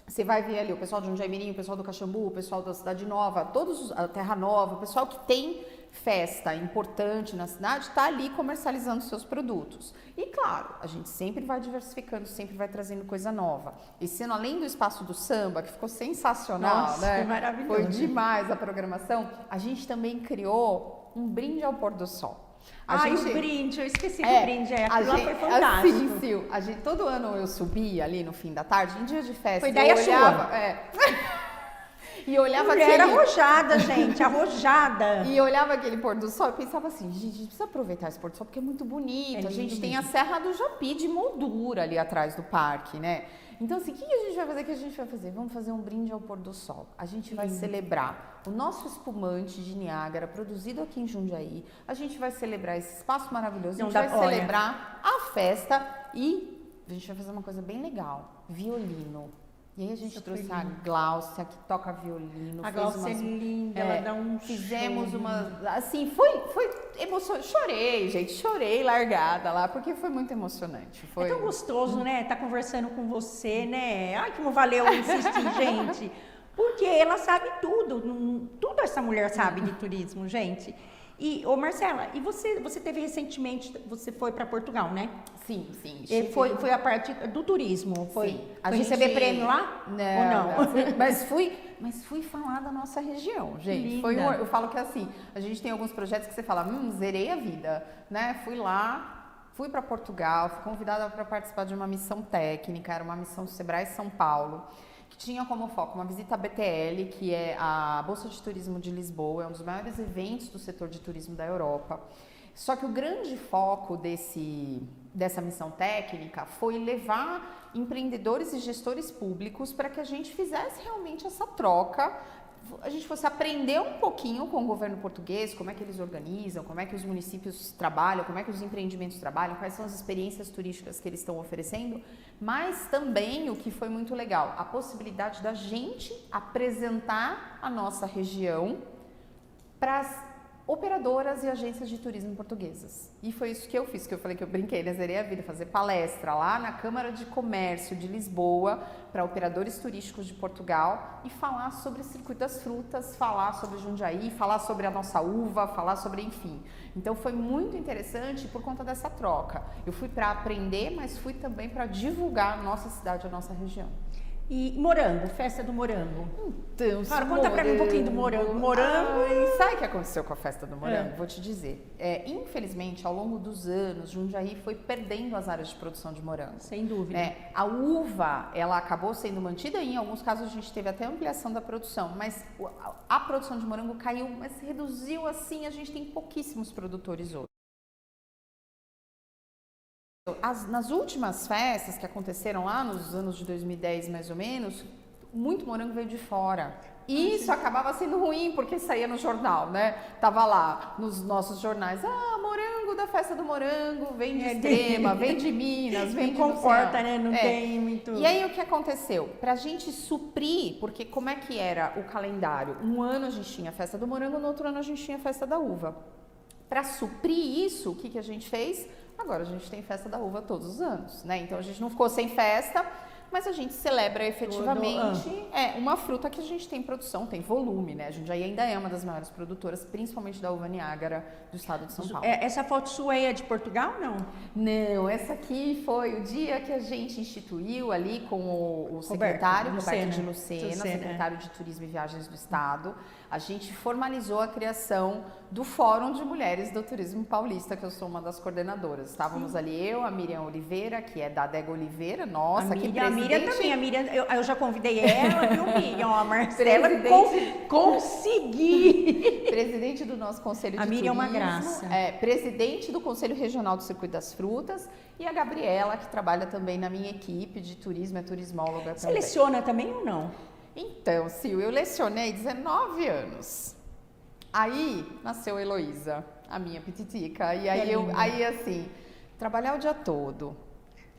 Você vai ver ali o pessoal de Jundiaí Mirim, o pessoal do Caxambu, o pessoal da Cidade Nova, a Terra Nova, o pessoal que tem festa importante na cidade, está ali comercializando seus produtos. E claro, a gente sempre vai diversificando, sempre vai trazendo coisa nova. Esse ano, além do Espaço do Samba, que ficou sensacional,
Nossa,
né?
foi maravilhoso.
Foi demais a programação. A gente também criou um brinde ao pôr do sol.
O brinde, eu esqueci do brinde, aquilo lá foi fantástico.
Assim, Sil, todo ano eu subia ali no fim da tarde, em dia de festa.
Foi ideia sua.
E olhava
Era arrojada, gente, arrojada.
E olhava aquele pôr do sol e pensava assim, gente, a gente precisa aproveitar esse pôr do sol porque é muito bonito. A gente tem a Serra do Japi de moldura ali atrás do parque, né? Então, assim, o que a gente vai fazer? O que a gente vai fazer? Vamos fazer um brinde ao pôr do sol. A gente vai celebrar o nosso espumante de Niágara, produzido aqui em Jundiaí. A gente vai celebrar esse espaço maravilhoso. A gente vai celebrar a festa e a gente vai fazer uma coisa bem legal. Violino. E aí a gente trouxe a Gláucia, que toca violino.
A Gláucia é linda, ela dá um
Fizemos
show.
Assim, foi emocionante. Chorei largada lá, porque foi muito emocionante. Foi...
É tão gostoso, né? Tá conversando com você, né? Ai, como valeu insistir, gente. Porque ela sabe tudo. Tudo essa mulher sabe de turismo, gente. E, Marcela, e você teve recentemente, você foi para Portugal, né?
Sim.
Foi a parte do turismo? Foi receber prêmio lá?
Não. Mas fui falar da nossa região, gente. Eu falo que assim, a gente tem alguns projetos que você fala, zerei a vida, né? Fui para Portugal, fui convidada para participar de uma missão técnica, era uma missão do Sebrae São Paulo, que tinha como foco uma visita à BTL, que é a Bolsa de Turismo de Lisboa, é um dos maiores eventos do setor de turismo da Europa. Só que o grande foco dessa missão técnica foi levar empreendedores e gestores públicos para que a gente fizesse realmente essa troca, a gente fosse aprender um pouquinho com o governo português, como é que eles organizam, como é que os municípios trabalham, como é que os empreendimentos trabalham, quais são as experiências turísticas que eles estão oferecendo, mas também, o que foi muito legal, a possibilidade da gente apresentar a nossa região para as operadoras e agências de turismo portuguesas. E foi isso que eu fiz, que eu falei que eu brinquei, né? Zerei a vida, fazer palestra lá na Câmara de Comércio de Lisboa para operadores turísticos de Portugal e falar sobre o Circuito das Frutas, falar sobre Jundiaí, falar sobre a nossa uva, falar sobre, enfim. Então foi muito interessante por conta dessa troca. Eu fui para aprender, mas fui também para divulgar a nossa cidade, a nossa região.
E morango, festa do morango.
Então,
claro, conta pra mim um pouquinho do morango.
Sabe o que aconteceu com a festa do morango? Vou te dizer. Infelizmente, ao longo dos anos, Jundiaí foi perdendo as áreas de produção de morango.
Sem dúvida.
A uva, ela acabou sendo mantida e em alguns casos a gente teve até ampliação da produção, mas a produção de morango caiu, mas reduziu assim, a gente tem pouquíssimos produtores hoje. Nas últimas festas que aconteceram lá nos anos de 2010, mais ou menos, muito morango veio de fora. E isso acabava sendo ruim, porque saía no jornal, né? Tava lá nos nossos jornais, morango da festa do morango, vem de Extrema, vem de Minas, vem de...
Não comporta, né? Não tem muito...
E aí o que aconteceu? Pra gente suprir, porque como é que era o calendário? Um ano a gente tinha a festa do morango, no outro ano a gente tinha a festa da uva. Para suprir isso, o que a gente fez? Agora a gente tem festa da uva todos os anos, né? Então a gente não ficou sem festa, mas a gente celebra efetivamente uma fruta que a gente tem produção, tem volume, né? A Jundiaí ainda é uma das maiores produtoras, principalmente da uva Niágara do estado de São Paulo.
Essa foto sua aí é de Portugal, não?
Não, essa aqui foi o dia que a gente instituiu ali com o secretário, Roberto de Lucena, secretário de Turismo e Viagens do Estado. A gente formalizou a criação do Fórum de Mulheres do Turismo Paulista, que eu sou uma das coordenadoras. Estávamos ali a Miriam Oliveira, que é da Adega Oliveira, nossa, que presidente...
A Miriam também, a Miriam, eu já convidei ela, viu, Miriam? A Marcela consegui!
Presidente do nosso Conselho de Turismo.
A Miriam é uma graça.
Presidente do Conselho Regional do Circuito das Frutas e a Gabriela, que trabalha também na minha equipe de turismo, é turismóloga também.
Você leciona também ou não?
Então, Sil, eu lecionei 19 anos. Aí nasceu a Heloísa, a minha pititica. E aí assim, trabalhar o dia todo,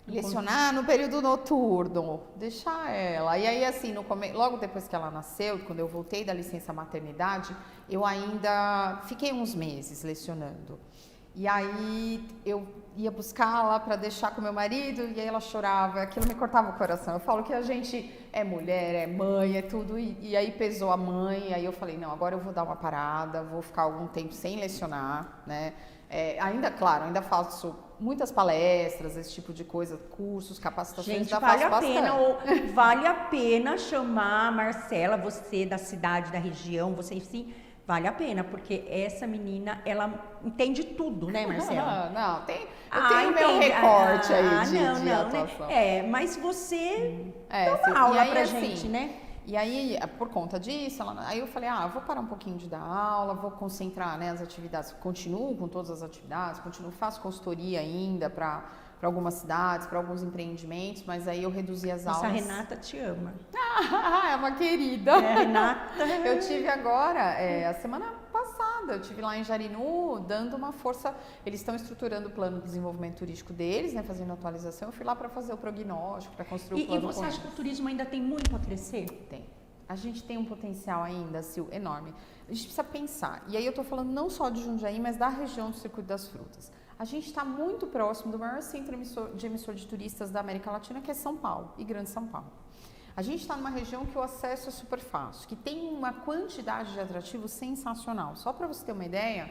lecionar no período noturno, deixar ela. E aí assim, logo depois que ela nasceu, quando eu voltei da licença maternidade, eu ainda fiquei uns meses lecionando. E aí eu ia buscar lá para deixar com meu marido e aí ela chorava, aquilo me cortava o coração. Eu falo que a gente é mulher, é mãe, é tudo, e aí pesou a mãe, aí eu falei, não, agora eu vou dar uma parada, vou ficar algum tempo sem lecionar, né? Ainda, claro, ainda faço muitas palestras, esse tipo de coisa, cursos, capacitações,
Gente,
ainda
vale
faço
a pena,
bastante.
vale a pena chamar a Marcela, você da cidade, da região, você sim, vale a pena, porque essa menina, ela entende tudo, né, Marcela?
Não, eu tenho meu recorte aí de atuação.
Né? Mas você dá
Sim,
uma aula
e aí,
pra
assim,
gente, né?
E aí, por conta disso, aí eu falei, eu vou parar um pouquinho de dar aula, vou concentrar, né, as atividades, continuo com todas as atividades, faço consultoria ainda para algumas cidades, para alguns empreendimentos, mas aí eu reduzi as aulas.
A Renata te ama.
É uma querida.
É, Renata.
Eu tive agora, a semana passada, eu tive lá em Jarinu, dando uma força, eles estão estruturando o plano de desenvolvimento turístico deles, né, fazendo atualização, eu fui lá para fazer o prognóstico, para construir o plano.
E você acha que o turismo ainda tem muito a crescer?
Tem. A gente tem um potencial ainda, Sil, enorme. A gente precisa pensar, e aí eu tô falando não só de Jundiaí, mas da região do Circuito das Frutas. A gente está muito próximo do maior centro emissor de turistas da América Latina, que é São Paulo, e Grande São Paulo. A gente está numa região que o acesso é super fácil, que tem uma quantidade de atrativos sensacional. Só para você ter uma ideia,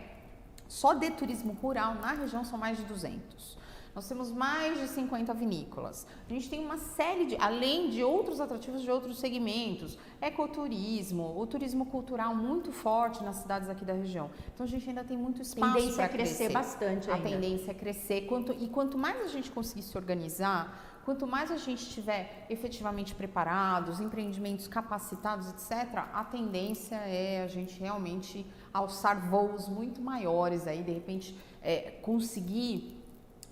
só de turismo rural na região são mais de 200. Nós temos mais de 50 vinícolas. A gente tem uma série de, além de outros atrativos de outros segmentos, ecoturismo, o turismo cultural muito forte nas cidades aqui da região. Então a gente ainda tem muito espaço para
tendência a crescer bastante ainda.
A tendência é crescer. Quanto mais a gente conseguir se organizar, quanto mais a gente estiver efetivamente preparados, empreendimentos capacitados, etc., a tendência é a gente realmente alçar voos muito maiores aí, de repente conseguir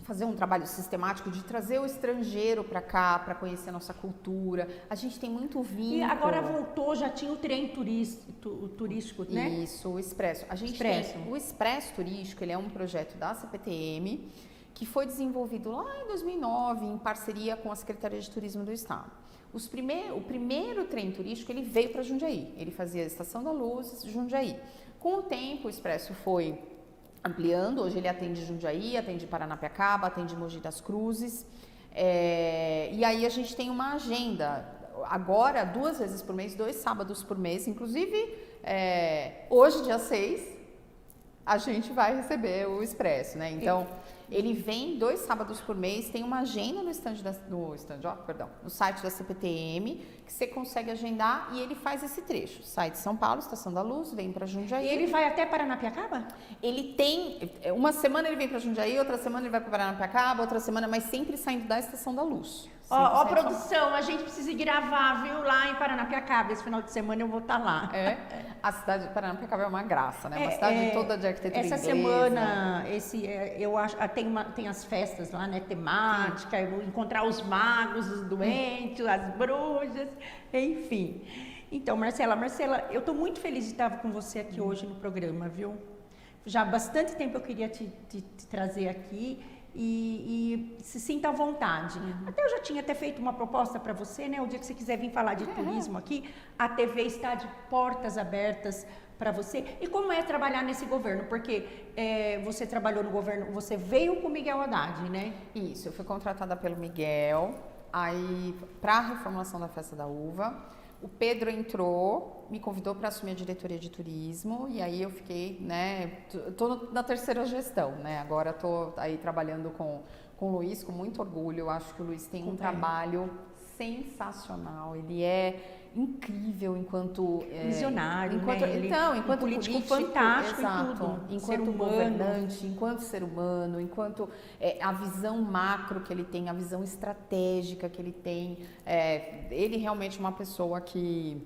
fazer um trabalho sistemático de trazer o estrangeiro para cá, para conhecer a nossa cultura. A gente tem muito vínculo.
E agora voltou, já tinha o trem turístico, né?
Isso, o Expresso. A gente tem o Expresso Turístico, ele é um projeto da CPTM, que foi desenvolvido lá em 2009, em parceria com a Secretaria de Turismo do Estado. O primeiro trem turístico, ele veio para Jundiaí. Ele fazia a Estação da Luz, Jundiaí. Com o tempo, o Expresso foi ampliando, hoje ele atende Jundiaí, atende Paranapiacaba, atende Mogi das Cruzes, e aí a gente tem uma agenda, agora 2 vezes por mês, 2 sábados por mês, inclusive hoje, dia 6, a gente vai receber o Expresso, né? Então, ele vem 2 sábados por mês, tem uma agenda no site da CPTM, que você consegue agendar e ele faz esse trecho. Sai de São Paulo, Estação da Luz, vem para Jundiaí.
E ele vai até Paranapiacaba?
Ele tem, uma semana ele vem para Jundiaí, outra semana ele vai para Paranapiacaba, outra semana, mas sempre saindo da Estação da Luz.
Ó, produção, a gente precisa gravar, viu, lá em Paranapiacaba. Esse final de semana eu vou estar lá.
A cidade de Paranapiacaba é uma graça, né? Uma cidade toda de arquitetura
inglesa. Essa semana, eu acho, tem as festas lá, né? Temática, eu vou encontrar os magos, os doentes, as bruxas, enfim. Então, Marcela, eu estou muito feliz de estar com você aqui hoje no programa, viu? Já há bastante tempo eu queria te trazer aqui. E se sinta à vontade. Até eu já tinha até feito uma proposta para você, né? O dia que você quiser vir falar de turismo aqui, a TV está de portas abertas para você. E como é trabalhar nesse governo? Porque você trabalhou no governo, você veio com o Miguel Haddad, né?
Isso, eu fui contratada pelo Miguel, aí para a reformulação da Festa da Uva. O Pedro entrou, me convidou para assumir a diretoria de turismo e aí eu fiquei, né, tô na terceira gestão, né, agora tô aí trabalhando com o Luiz com muito orgulho. Eu acho que o Luiz tem um trabalho sensacional, ele é incrível enquanto
visionário,
enquanto
político fantástico,
exato,
em tudo,
enquanto governante, enquanto ser humano, enquanto a visão macro que ele tem, a visão estratégica que ele tem, ele realmente é uma pessoa que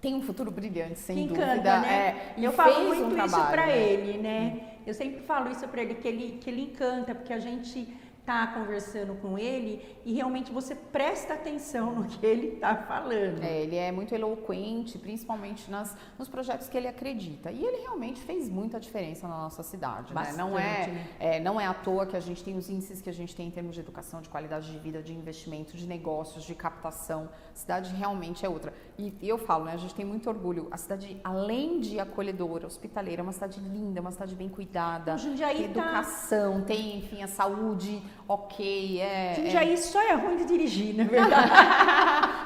tem um futuro brilhante, sem
que
dúvida.
Encanta, né? Eu falo muito isso para
né?
ele, né? Eu sempre falo isso para ele, que ele encanta, porque a gente tá conversando com ele e realmente você presta atenção no que ele tá falando.
Ele é muito eloquente, principalmente nos projetos que ele acredita. E ele realmente fez muita diferença na nossa cidade, né? Não é à toa que a gente tem os índices que a gente tem em termos de educação, de qualidade de vida, de investimento, de negócios, de captação. A cidade realmente é outra. E eu falo, né? A gente tem muito orgulho. A cidade, além de acolhedora, hospitaleira, é uma cidade linda, uma cidade bem cuidada.
Jundiaí
tem educação, tem, enfim, a saúde, ok.
Jundiaí só é ruim de dirigir, na verdade.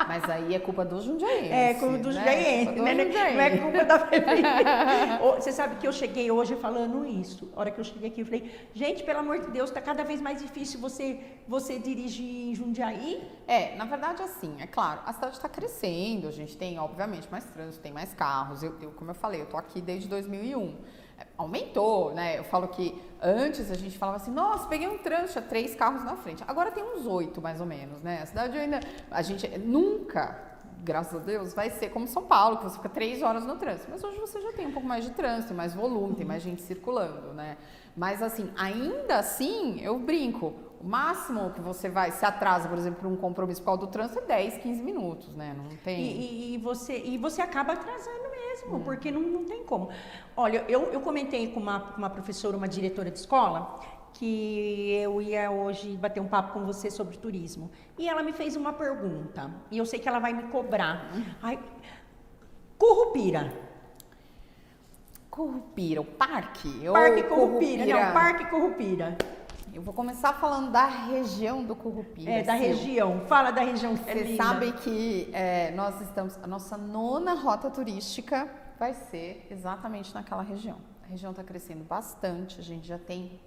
Mas aí é culpa do jundiaense.
É culpa do jundiaense, né? Não é culpa da prefeitura. Você sabe que eu cheguei hoje falando isso. A hora que eu cheguei aqui, eu falei, gente, pelo amor de Deus, tá cada vez mais difícil você dirigir em Jundiaí.
Na verdade, assim, é claro, a cidade está crescendo, a gente tem, obviamente, mais trânsito, tem mais carros. Como eu falei, eu tô aqui desde 2001. Aumentou, né? Eu falo que antes a gente falava assim, nossa, peguei um trânsito, tinha 3 carros na frente. Agora tem uns 8, mais ou menos, né? A cidade a gente nunca, graças a Deus, vai ser como São Paulo, que você fica 3 horas no trânsito. Mas hoje você já tem um pouco mais de trânsito, tem mais volume, tem mais gente circulando, né? Mas assim, ainda assim, eu brinco, o máximo que você se atrasa, por exemplo, para um compromisso por causa do trânsito é 10, 15 minutos, né? Não tem...
E você acaba atrasando mesmo, porque não tem como. Olha, eu comentei com uma professora, uma diretora de escola, que eu ia hoje bater um papo com você sobre turismo. E ela me fez uma pergunta, e eu sei que ela vai me cobrar. Ai, Currupira.
Currupira, o parque?
Parque Currupira. Não, Parque Currupira.
Eu vou começar falando da região do Currupira.
Da região. Fala da região.
Você sabe que nós estamos... A nossa 9ª rota turística vai ser exatamente naquela região. A região está crescendo bastante. A gente já tem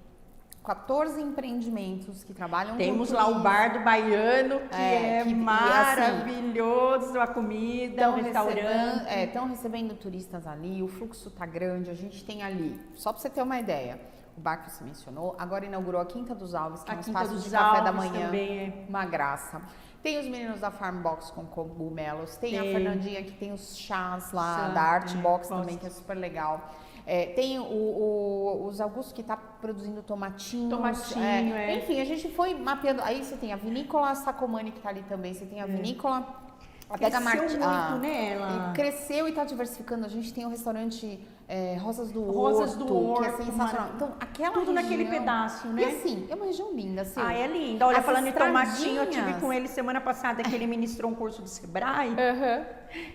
14 empreendimentos que trabalham
Temos lá o Bar do Baiano, que é maravilhoso, assim, a comida, o restaurante.
Estão recebendo turistas ali, o fluxo está grande. A gente tem ali, só para você ter uma ideia, o bar que você mencionou, agora inaugurou a Quinta dos Alves, que é um espaço de café da manhã, uma graça. Tem os meninos da Farm Box com cogumelos, tem a Fernandinha que tem os chás lá, da Art Box também, que é super legal. Tem os Augusto que está produzindo tomatinho. Enfim, a gente foi mapeando. Aí você tem a vinícola Sacomani que está ali também, você tem a vinícola...
Cresceu muito, né?
Ela cresceu e está diversificando. A gente tem o restaurante Rosas do Horto, que é sensacional. Então, aquela
tudo
região,
naquele pedaço, né?
E assim, é uma região linda. Assim,
é linda. Olha, falando em tomatinho, eu tive com ele semana passada, que ele ministrou um curso do Sebrae.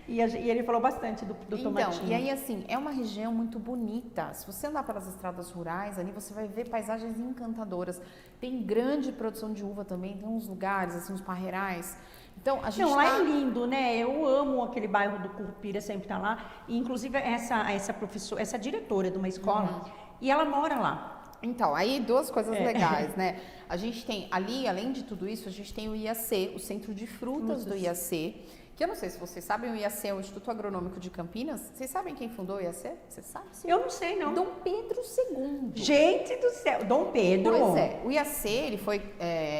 E ele falou bastante do tomatinho.
E aí, assim, é uma região muito bonita. Se você andar pelas estradas rurais, ali você vai ver paisagens encantadoras. Tem grande produção de uva também, tem uns lugares, assim, uns parreirais. Então, a gente
lá é lindo, né? Eu amo aquele bairro do Currupira, sempre tá lá. E, inclusive, essa diretora de uma escola, e ela mora lá.
Então, aí 2 coisas legais, né? A gente tem ali, além de tudo isso, a gente tem o IAC, o Centro de Frutas do IAC, que eu não sei se vocês sabem, o IAC é o Instituto Agronômico de Campinas. Vocês sabem quem fundou o IAC? Você sabe? Sim.
Eu não sei, não.
Dom Pedro II.
Gente do céu, Dom Pedro.
Pois é, o IAC ele foi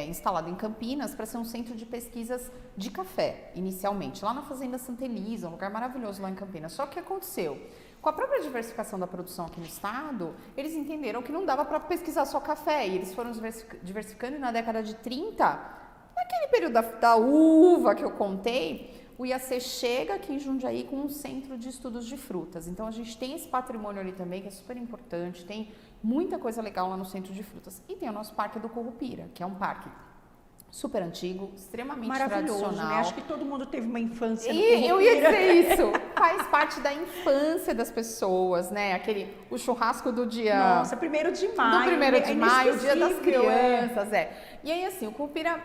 instalado em Campinas para ser um centro de pesquisas de café, inicialmente, lá na Fazenda Santa Elisa, um lugar maravilhoso lá em Campinas. Só que o que aconteceu? Com a própria diversificação da produção aqui no estado, eles entenderam que não dava para pesquisar só café, e eles foram diversificando, e na década de 30, naquele período da uva que eu contei, o IAC chega aqui em Jundiaí com um centro de estudos de frutas. Então, a gente tem esse patrimônio ali também, que é super importante, tem muita coisa legal lá no centro de frutas. E tem o nosso Parque do Currupira, que é um parque super antigo, extremamente tradicional.
Né? Acho que todo mundo teve uma infância no
Currupira. Eu ia dizer isso. Faz parte da infância das pessoas, né? O churrasco do dia...
Nossa, 1º de maio.
Do 1º de maio, dia das crianças, E aí, assim, o Currupira...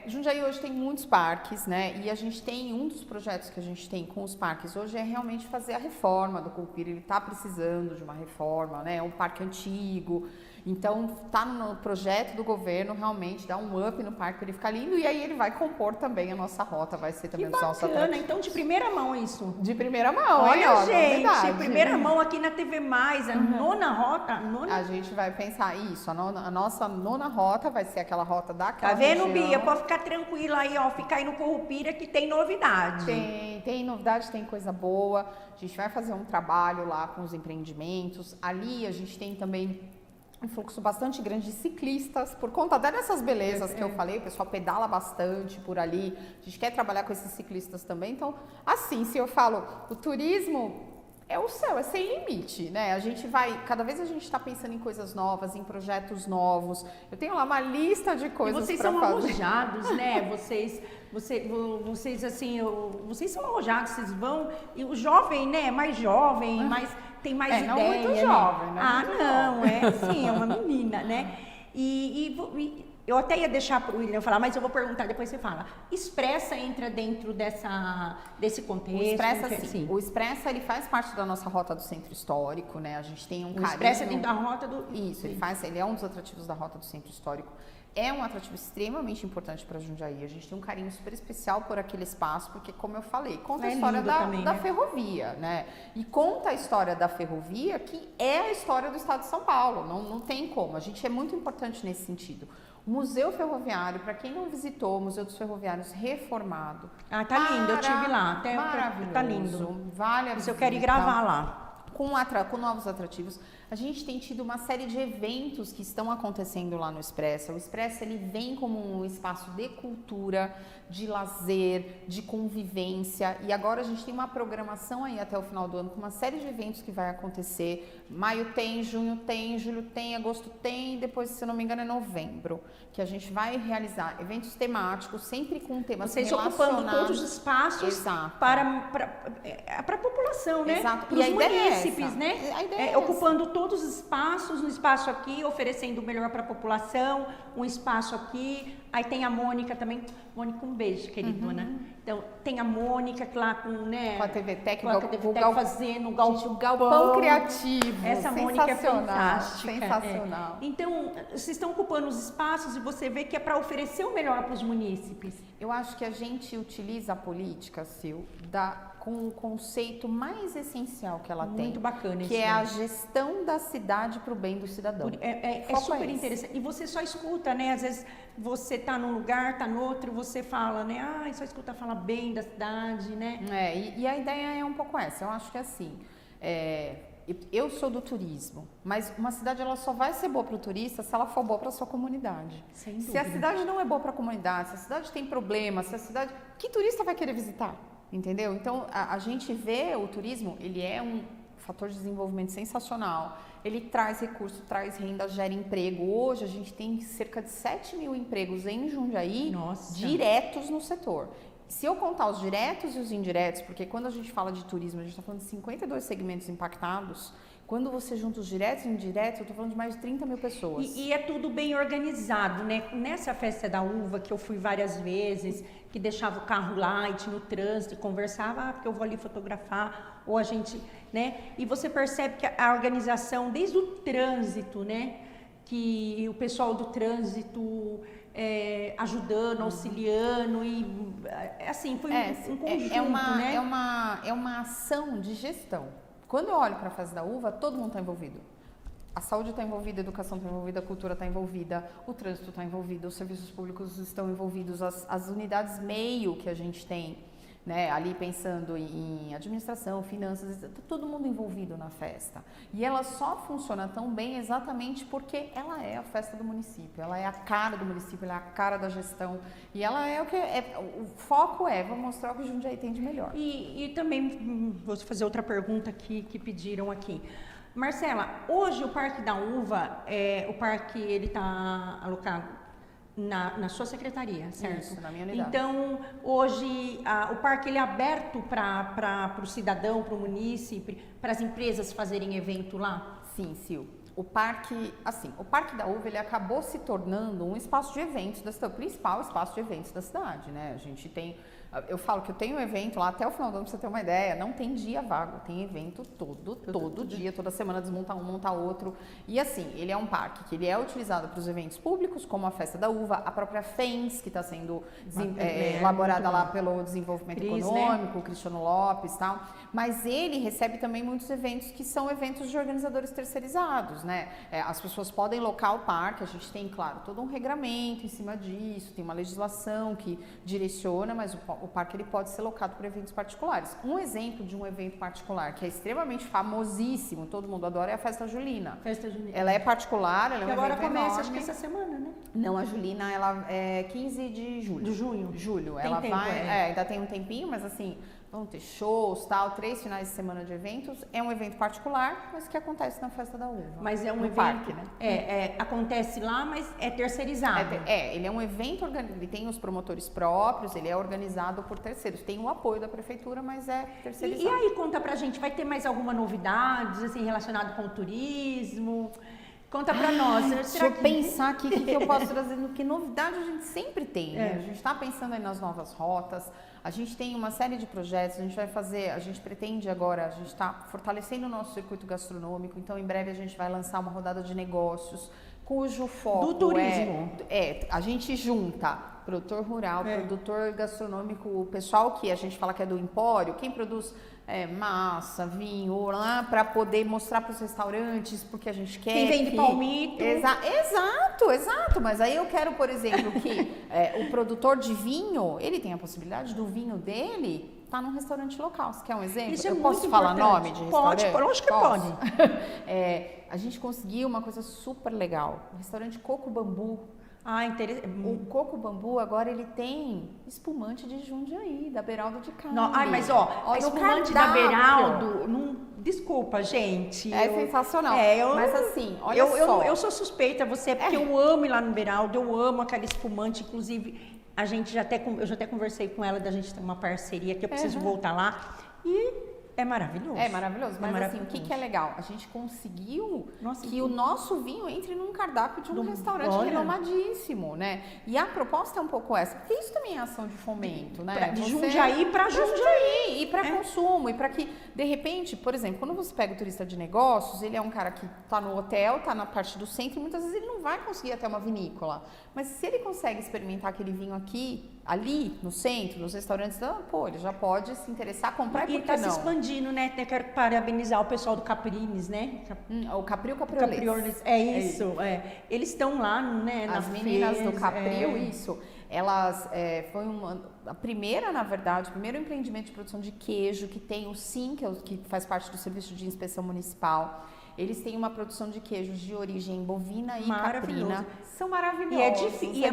Jundiaí hoje tem muitos parques, né? E a gente tem... Um dos projetos que a gente tem com os parques hoje é realmente fazer a reforma do Currupira. Ele está precisando de uma reforma, né? É um parque antigo. Então, tá no projeto do governo realmente dar um up no parque para ele ficar lindo, e aí ele vai compor também a nossa rota, vai ser também
o nosso atrativo. Então, de primeira mão isso.
De primeira mão,
olha, gente, primeira mão aqui na TV+, a 9ª rota.
A gente vai pensar isso, a nossa 9ª rota vai ser aquela rota daquela
Tá vendo,
região.
Bia? Pode ficar tranquila aí, ó, fica aí no Currupira que tem novidade.
Tem novidade, tem coisa boa. A gente vai fazer um trabalho lá com os empreendimentos. Ali a gente tem também um fluxo bastante grande de ciclistas, por conta dessas belezas que eu falei, o pessoal pedala bastante por ali, a gente quer trabalhar com esses ciclistas também, então, assim, se eu falo, o turismo é o céu, é sem limite, né? A gente vai, cada vez a gente está pensando em coisas novas, em projetos novos, eu tenho lá uma lista de coisas para fazer.
Vocês são alojados, né? Vocês assim, vocês são alojados, vocês vão, e o jovem, né, mais jovem, tem mais ideia,
não muito
né?
jovem, né?
Ah,
muito
não,
jovem.
é uma menina, né? E eu até ia deixar para o William falar, mas eu vou perguntar, depois você fala. Expressa entra dentro desse contexto?
O Expressa, sim. O Expressa, ele faz parte da nossa rota do centro histórico, né? A gente tem um carinho...
O Expressa é dentro da rota do...
Isso, ele é um dos atrativos da rota do centro histórico. É um atrativo extremamente importante para Jundiaí. A gente tem um carinho super especial por aquele espaço, porque, como eu falei, conta a história da ferrovia, né? E conta a história da ferrovia, que é a história do estado de São Paulo. Não tem como. A gente é muito importante nesse sentido. O Museu Ferroviário, para quem não visitou, o Museu dos Ferroviários reformado.
Ah, tá lindo, eu estive lá.
Maravilhoso.
Tá lindo.
Vale a
visita.
visita.
Eu quero ir gravar lá.
Com novos atrativos. A gente tem tido uma série de eventos que estão acontecendo lá no Expressa. O Expressa, ele vem como um espaço de cultura, de lazer, de convivência. E agora a gente tem uma programação aí até o final do ano com uma série de eventos que vai acontecer. Maio tem, junho tem, julho tem, agosto tem, depois, se eu não me engano, é novembro, que a gente vai realizar eventos temáticos, sempre com temas relacionados.
Vocês ocupando todos os espaços para a população, né?
Exato.
Para os munícipes, né?
A ideia é
ocupando todos os espaços, um espaço aqui, oferecendo o melhor para a população, um espaço aqui. Aí tem a Mônica também. Mônica, um beijo, queridona. Então, tem a Mônica lá com, né?
Com a TV Tech,
fazendo o galpão.
O galpão criativo.
Essa Mônica é fantástica.
Sensacional.
Então, vocês estão ocupando os espaços e você vê que é para oferecer o melhor para os munícipes.
Eu acho que a gente utiliza a política, Sil, com o conceito mais essencial que ela tem.
Muito bacana isso.
Que é a gestão da cidade para o bem do cidadão.
É super interessante. E você só escuta, né? Às vezes você tá num lugar, tá no outro, você fala, né? Só escuta falar bem da cidade, né?
E a ideia é um pouco essa. Eu acho que assim, eu sou do turismo, mas uma cidade ela só vai ser boa para o turista se ela for boa para a sua comunidade.
Sem dúvida.
Se a cidade não é boa para a comunidade, se a cidade tem problemas, se a cidade... Que turista vai querer visitar? Entendeu? Então, a gente vê o turismo, ele é um fator de desenvolvimento sensacional. Ele traz recurso, traz renda, gera emprego. Hoje, a gente tem cerca de 7 mil empregos em Jundiaí, diretos no setor. Se eu contar os diretos e os indiretos, porque quando a gente fala de turismo, a gente está falando de 52 segmentos impactados. Quando você junta os diretos e indiretos, eu estou falando de mais de 30 mil pessoas.
E é tudo bem organizado, né? Nessa festa da uva, que eu fui várias vezes, que deixava o carro lá e tinha o trânsito, e conversava, porque eu vou ali fotografar, ou a gente, né? E você percebe que a organização, desde o trânsito, né? Que o pessoal do trânsito ajudando, auxiliando, e assim, foi um conjunto, né?
É uma ação de gestão. Quando eu olho para a festa da uva, todo mundo está envolvido. A saúde está envolvida, a educação está envolvida, a cultura está envolvida, o trânsito está envolvido, os serviços públicos estão envolvidos, as unidades meio que a gente tem, né, ali pensando em administração, finanças, está todo mundo envolvido na festa. E ela só funciona tão bem exatamente porque ela é a festa do município, ela é a cara do município, ela é a cara da gestão, e ela é o foco vou mostrar o que Jundiaí tem de melhor.
E também vou fazer outra pergunta que pediram aqui. Marcela, hoje o Parque da Uva, o parque ele está alocado na sua secretaria, certo?
Isso, na minha unidade.
Então, hoje o parque ele é aberto para o cidadão, para o munícipe, para as empresas fazerem evento lá?
Sim, Sil. O Parque da Uva, ele acabou se tornando um espaço de eventos da cidade, o principal espaço de eventos da cidade, né? A gente tem, eu falo que eu tenho um evento lá até o final do ano, pra você ter uma ideia, não tem dia vago, tem evento todo dia, toda semana desmonta um, monta outro. E assim, ele é um parque que ele é utilizado para os eventos públicos, como a Festa da Uva, a própria FENS, que está sendo elaborada lá pelo desenvolvimento econômico, né? O Cristiano Lopes e tal. Mas ele recebe também muitos eventos que são eventos de organizadores terceirizados. né? As pessoas podem locar o parque, a gente tem, claro, todo um regramento em cima disso, tem uma legislação que direciona, mas o parque ele pode ser locado por eventos particulares. Um exemplo de um evento particular que é extremamente famosíssimo, todo mundo adora, é a Festa Julina.
Festa Junina.
Ela é particular, ela é um
agora
evento
começa,
enorme.
acho que essa semana, né?
Não, a Julina, ela é 15 de julho.
De junho.
Julho.
Tem
Ela
tempo,
vai,
é.
ainda tem um tempinho, mas assim, vão ter shows, tal, 3 finais de semana de eventos. É um evento particular, mas que acontece na Festa da Uva.
Mas é um
no
evento,
parque, né?
acontece lá, mas é terceirizado.
Ele é um evento, ele tem os promotores próprios, ele é organizado por terceiros. Tem o apoio da prefeitura, mas é terceirizado.
E aí, conta pra gente, vai ter mais alguma novidade, assim, relacionada com o turismo? Conta pra nós.
Deixa eu pensar aqui o que eu posso trazer, que novidade a gente sempre tem, né? A gente está pensando aí nas novas rotas, a gente tem uma série de projetos, a gente pretende agora, a gente está fortalecendo o nosso circuito gastronômico, então em breve a gente vai lançar uma rodada de negócios, cujo foco
do turismo.
A gente junta produtor rural, produtor gastronômico, o pessoal que a gente fala que é do empório, quem produz massa, vinho, lá para poder mostrar para os restaurantes, porque a gente quer.
Quem vende palmito.
Exato. Mas aí eu quero, por exemplo, que o produtor de vinho, ele tem a possibilidade do vinho dele tá num restaurante local. Você quer um exemplo?
Isso é
eu
muito
posso falar
importante.
nome de restaurante?
Pode, lógico que pode.
A gente conseguiu uma coisa super legal. O restaurante Coco Bambu.
Interessante.
O Coco Bambu agora ele tem espumante de Jundiaí, da Beraldo de Cali.
Mas a espumante da Beraldo, desculpa, gente.
É sensacional. Mas assim, olha só.
Eu sou suspeita, porque eu amo ir lá no Beraldo, eu amo aquela espumante, inclusive eu já até conversei com ela da gente ter uma parceria que eu preciso voltar lá e é maravilhoso.
É maravilhoso, mas assim, o que é legal? A gente conseguiu que o nosso vinho entre num cardápio de um restaurante renomadíssimo, né? E a proposta é um pouco essa, porque isso também é ação de fomento, né?
De Jundiaí para Jundiaí.
E para consumo, e para que, de repente, por exemplo, quando você pega o turista de negócios, ele é um cara que tá no hotel, tá na parte do centro, e muitas vezes ele não vai conseguir ir até uma vinícola. Mas se ele consegue experimentar aquele vinho ali, no centro, nos restaurantes, ele já pode se interessar, comprar e por que não?
Se expandindo, né? Eu quero parabenizar o pessoal do Caprines, né?
O Capril Caprioles.
É isso, Eles estão lá, né?
As meninas do Capril, isso. Elas foi a primeira, na verdade, o primeiro empreendimento de produção de queijo que tem o SIM, que faz parte do Serviço de Inspeção Municipal. Eles têm uma produção de queijos de origem bovina e caprina. São maravilhosos.
E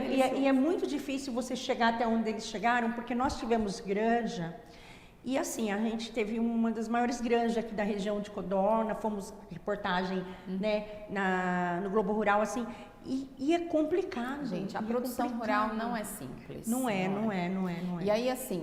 é muito difícil você chegar até onde eles chegaram, porque nós tivemos granja. E assim, a gente teve uma das maiores granjas aqui da região de Codorna, fomos reportagem né, no Globo Rural, assim, e é complicado.
Gente, a produção rural não é simples.
Não é.
E aí, assim,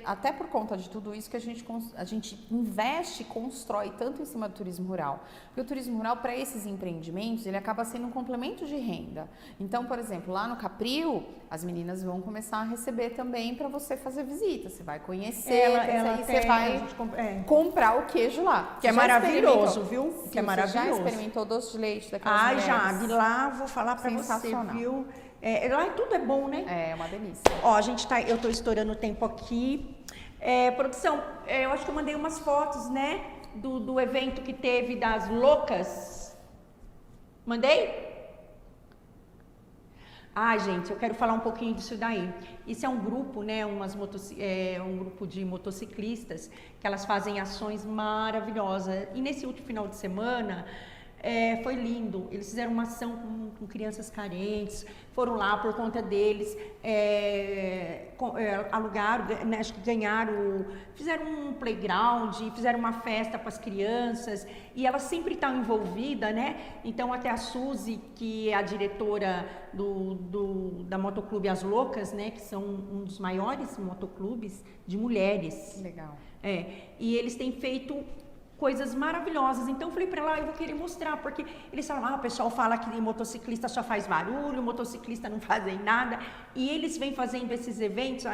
até por conta de tudo isso que a gente investe e constrói tanto em cima do turismo rural. Porque o turismo rural, para esses empreendimentos, ele acaba sendo um complemento de renda. Então, por exemplo, lá no Capril, as meninas vão começar a receber também para você fazer visita. Você vai conhecer, você vai comprar o queijo lá.
Que é maravilhoso, viu?
Que é maravilhoso. Você já experimentou doce de leite daquelas mulheres?
Já. De lá, vou falar para você, viu? Lá tudo é bom, né?
É uma delícia.
Eu tô estourando o tempo aqui. Produção, eu acho que eu mandei umas fotos, né? Do evento que teve das loucas. Mandei? Gente, eu quero falar um pouquinho disso daí. Isso é um grupo, né? Um grupo de motociclistas que elas fazem ações maravilhosas. E nesse último final de semana foi lindo. Eles fizeram uma ação com crianças carentes, foram lá por conta deles, alugaram, né, acho que ganharam, fizeram um playground, fizeram uma festa para as crianças e elas sempre estão envolvidas, né? Então até a Suzy, que é a diretora da Motoclube As Loucas, né, que são um dos maiores motoclubes de mulheres.
Legal.
E eles têm feito coisas maravilhosas. Então eu falei para ela, eu vou querer mostrar, porque eles falam, o pessoal fala que motociclista só faz barulho, motociclista não fazem nada, e eles vêm fazendo esses eventos,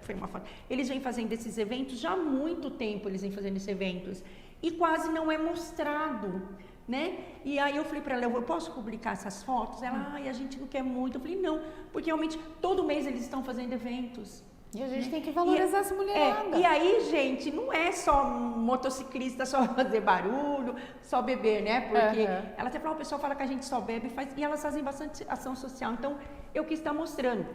foi uma foto. Eles vêm fazendo esses eventos já há muito tempo, eles vêm fazendo esses eventos, e quase não é mostrado, né? E aí eu falei para ela, eu posso publicar essas fotos? Ela, a gente não quer muito. Eu falei, não, porque realmente todo mês eles estão fazendo eventos.
E a gente tem que valorizar essa mulherada.
E aí, gente, não é só motociclista, só fazer barulho, só beber, né? Porque ela até fala, o pessoal fala que a gente só bebe e elas fazem bastante ação social. Então, eu quis estar mostrando.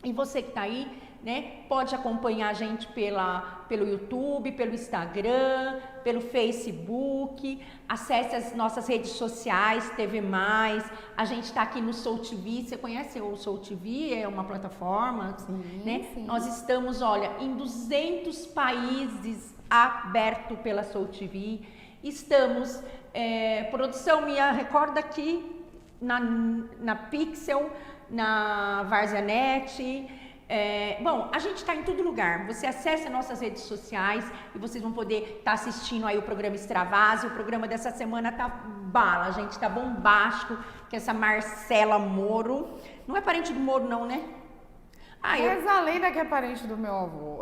E você que está aí, né, pode acompanhar a gente pelo YouTube, pelo Instagram, pelo Facebook, acesse as nossas redes sociais, TV+, a gente está aqui no Soul TV, você conhece o Soul TV? É uma plataforma,
sim,
né?
Sim.
Nós estamos, olha, em 200 países aberto pela Soul TV, estamos, produção minha, recorda aqui, na Pixel, na VarziaNet. Bom, a gente está em todo lugar. Você acessa nossas redes sociais e vocês vão poder estar assistindo aí o programa Extravasa. O programa dessa semana tá bala, gente, tá bombástico, que essa Marcela Moro, não é parente do Moro não, né?
Reza a lenda que é parente do meu avô.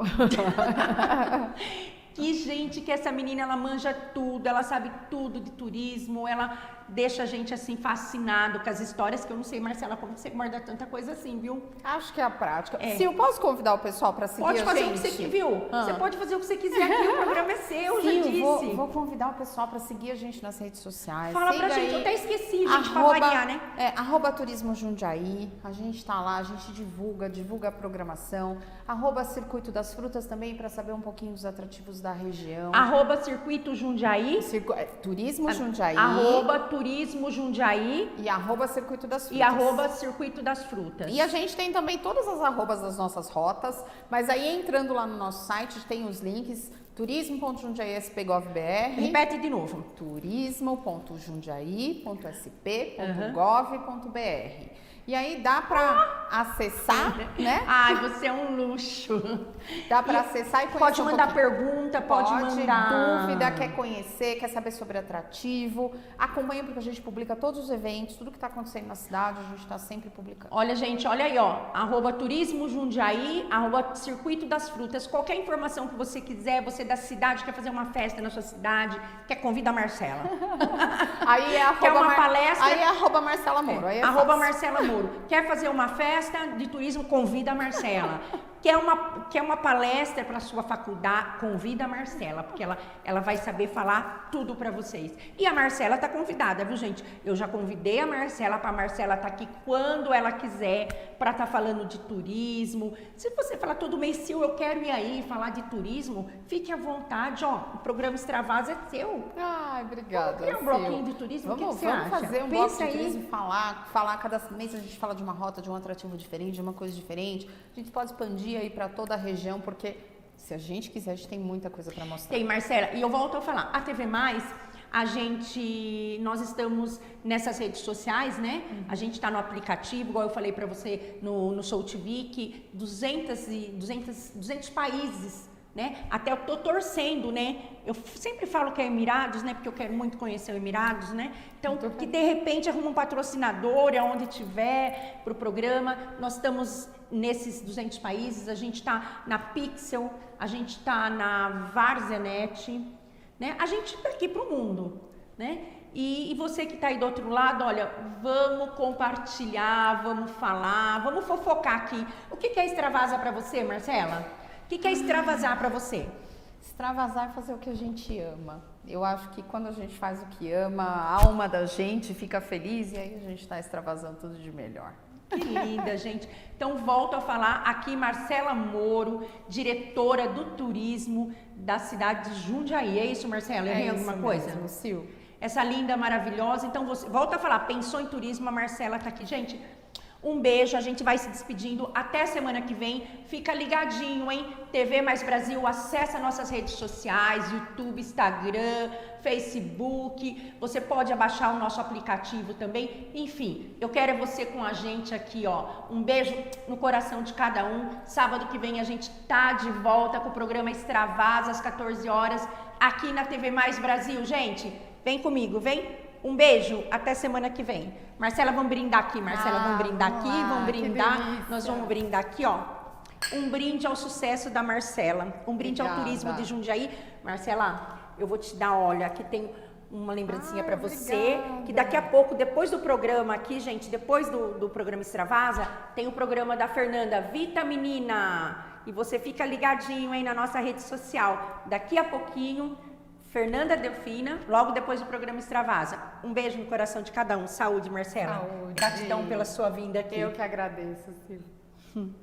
Que gente, que essa menina, ela manja tudo, ela sabe tudo de turismo, ela deixa a gente assim fascinado com as histórias, que eu não sei, Marcela, como você guarda tanta coisa assim, viu?
Acho que é a prática. Sil, posso convidar o pessoal para seguir
pode
a
fazer
gente?
O que você viu? Você pode fazer o que você quiser aqui, o programa é seu, já disse.
Vou convidar o pessoal para seguir a gente nas redes sociais.
Fala
Siga
pra gente,
aí,
eu até esqueci, gente, pra variar, né?
@Turismo Jundiaí, a gente tá lá, a gente divulga a programação. @Circuito das Frutas também, para saber um pouquinho dos atrativos da região.
@Circuito Jundiaí.
Turismo Jundiaí.
@Turismo Jundiaí.
E @Circuito das Frutas.
E @Circuito das Frutas.
E a gente tem também todas as arrobas das nossas rotas, mas aí entrando lá no nosso site tem os links turismo.jundiaí.sp.gov.br.
Repete de novo.
turismo.jundiaí.sp.gov.br. E aí dá para acessar, né?
Ai, você é um luxo.
Dá para acessar e conhecer.
Pode mandar pergunta, pode mandar
dúvida, quer conhecer, quer saber sobre atrativo. Acompanha, porque a gente publica todos os eventos, tudo que está acontecendo na cidade, a gente está sempre publicando.
Olha, gente, olha aí, ó. @Turismo Jundiaí, @Circuito das Frutas. Qualquer informação que você quiser, você da cidade, quer fazer uma festa na sua cidade, quer convida a Marcela.
Aí é
quer uma palestra.
Aí é @Marcela Moro. Aí é
Marcela Moro. Quer fazer uma festa de turismo, convida a Marcela. Quer uma palestra para sua faculdade, convida a Marcela, porque ela vai saber falar tudo para vocês. E a Marcela tá convidada, viu, gente? Eu já convidei a Marcela para a Marcela estar aqui quando ela quiser para estar falando de turismo. Se você falar todo mês, Sil, eu quero ir aí falar de turismo, fique à vontade, ó. O programa Extravasa é seu.
Ai, obrigada.
Vamos criar um bloquinho de turismo? O que você acha?
Vamos fazer um bloco de turismo, falar cada mês a gente fala de uma rota, de um atrativo diferente, de uma coisa diferente. A gente pode expandir aí para toda a região, porque se a gente quiser, a gente tem muita coisa para mostrar.
Tem, Marcela, e eu volto a falar, a TV+, nós estamos nessas redes sociais, né? A gente está no aplicativo, igual eu falei para você no Soul TV, que 200 países, né? Até eu tô torcendo, né? Eu sempre falo que é Emirados, né? Porque eu quero muito conhecer o Emirados, né? Então, que de repente arruma um patrocinador aonde tiver para o programa. Nós estamos nesses 200 países, a gente está na Pixel, a gente está na VarziaNet, né? A gente está aqui para o mundo, né? E você que está aí do outro lado, olha, vamos compartilhar, vamos falar, vamos fofocar aqui. O que é Extravasa para você, Marcela? O que é extravasar para você?
Extravasar é fazer o que a gente ama. Eu acho que quando a gente faz o que ama, a alma da gente fica feliz e aí a gente está extravasando tudo de melhor.
Que linda, gente. Então, volto a falar aqui, Marcela Moro, diretora do turismo da cidade de Jundiaí. É isso, Marcela? Errei alguma coisa?
Mesmo, Sil.
Essa linda, maravilhosa. Então, você volta a falar, pensou em turismo, a Marcela está aqui. Gente, um beijo, a gente vai se despedindo até semana que vem. Fica ligadinho, hein? TV Mais Brasil, acessa nossas redes sociais, YouTube, Instagram, Facebook. Você pode abaixar o nosso aplicativo também. Enfim, eu quero você com a gente aqui, ó. Um beijo no coração de cada um. Sábado que vem a gente tá de volta com o programa Extravasa às 14 horas aqui na TV Mais Brasil. Gente, vem comigo, vem. Um beijo, até semana que vem. Marcela, vamos brindar aqui, Marcela, vamos brindar aqui, vamos brindar. Nós vamos brindar aqui, ó. Um brinde ao sucesso da Marcela, um brinde ao turismo de Jundiaí. Marcela, eu vou te dar, olha, aqui tem uma lembrancinha
Ai,
para você,
obrigada.
que daqui a pouco, depois do programa aqui, gente, depois do programa Extravasa, tem o programa da Fernanda, Vitaminina, e você fica ligadinho aí na nossa rede social. Daqui a pouquinho, Fernanda Delfina, logo depois do programa Extravasa. Um beijo no coração de cada um. Saúde, Marcela.
Saúde.
Gratidão pela sua vinda aqui.
Eu que agradeço, Silvia.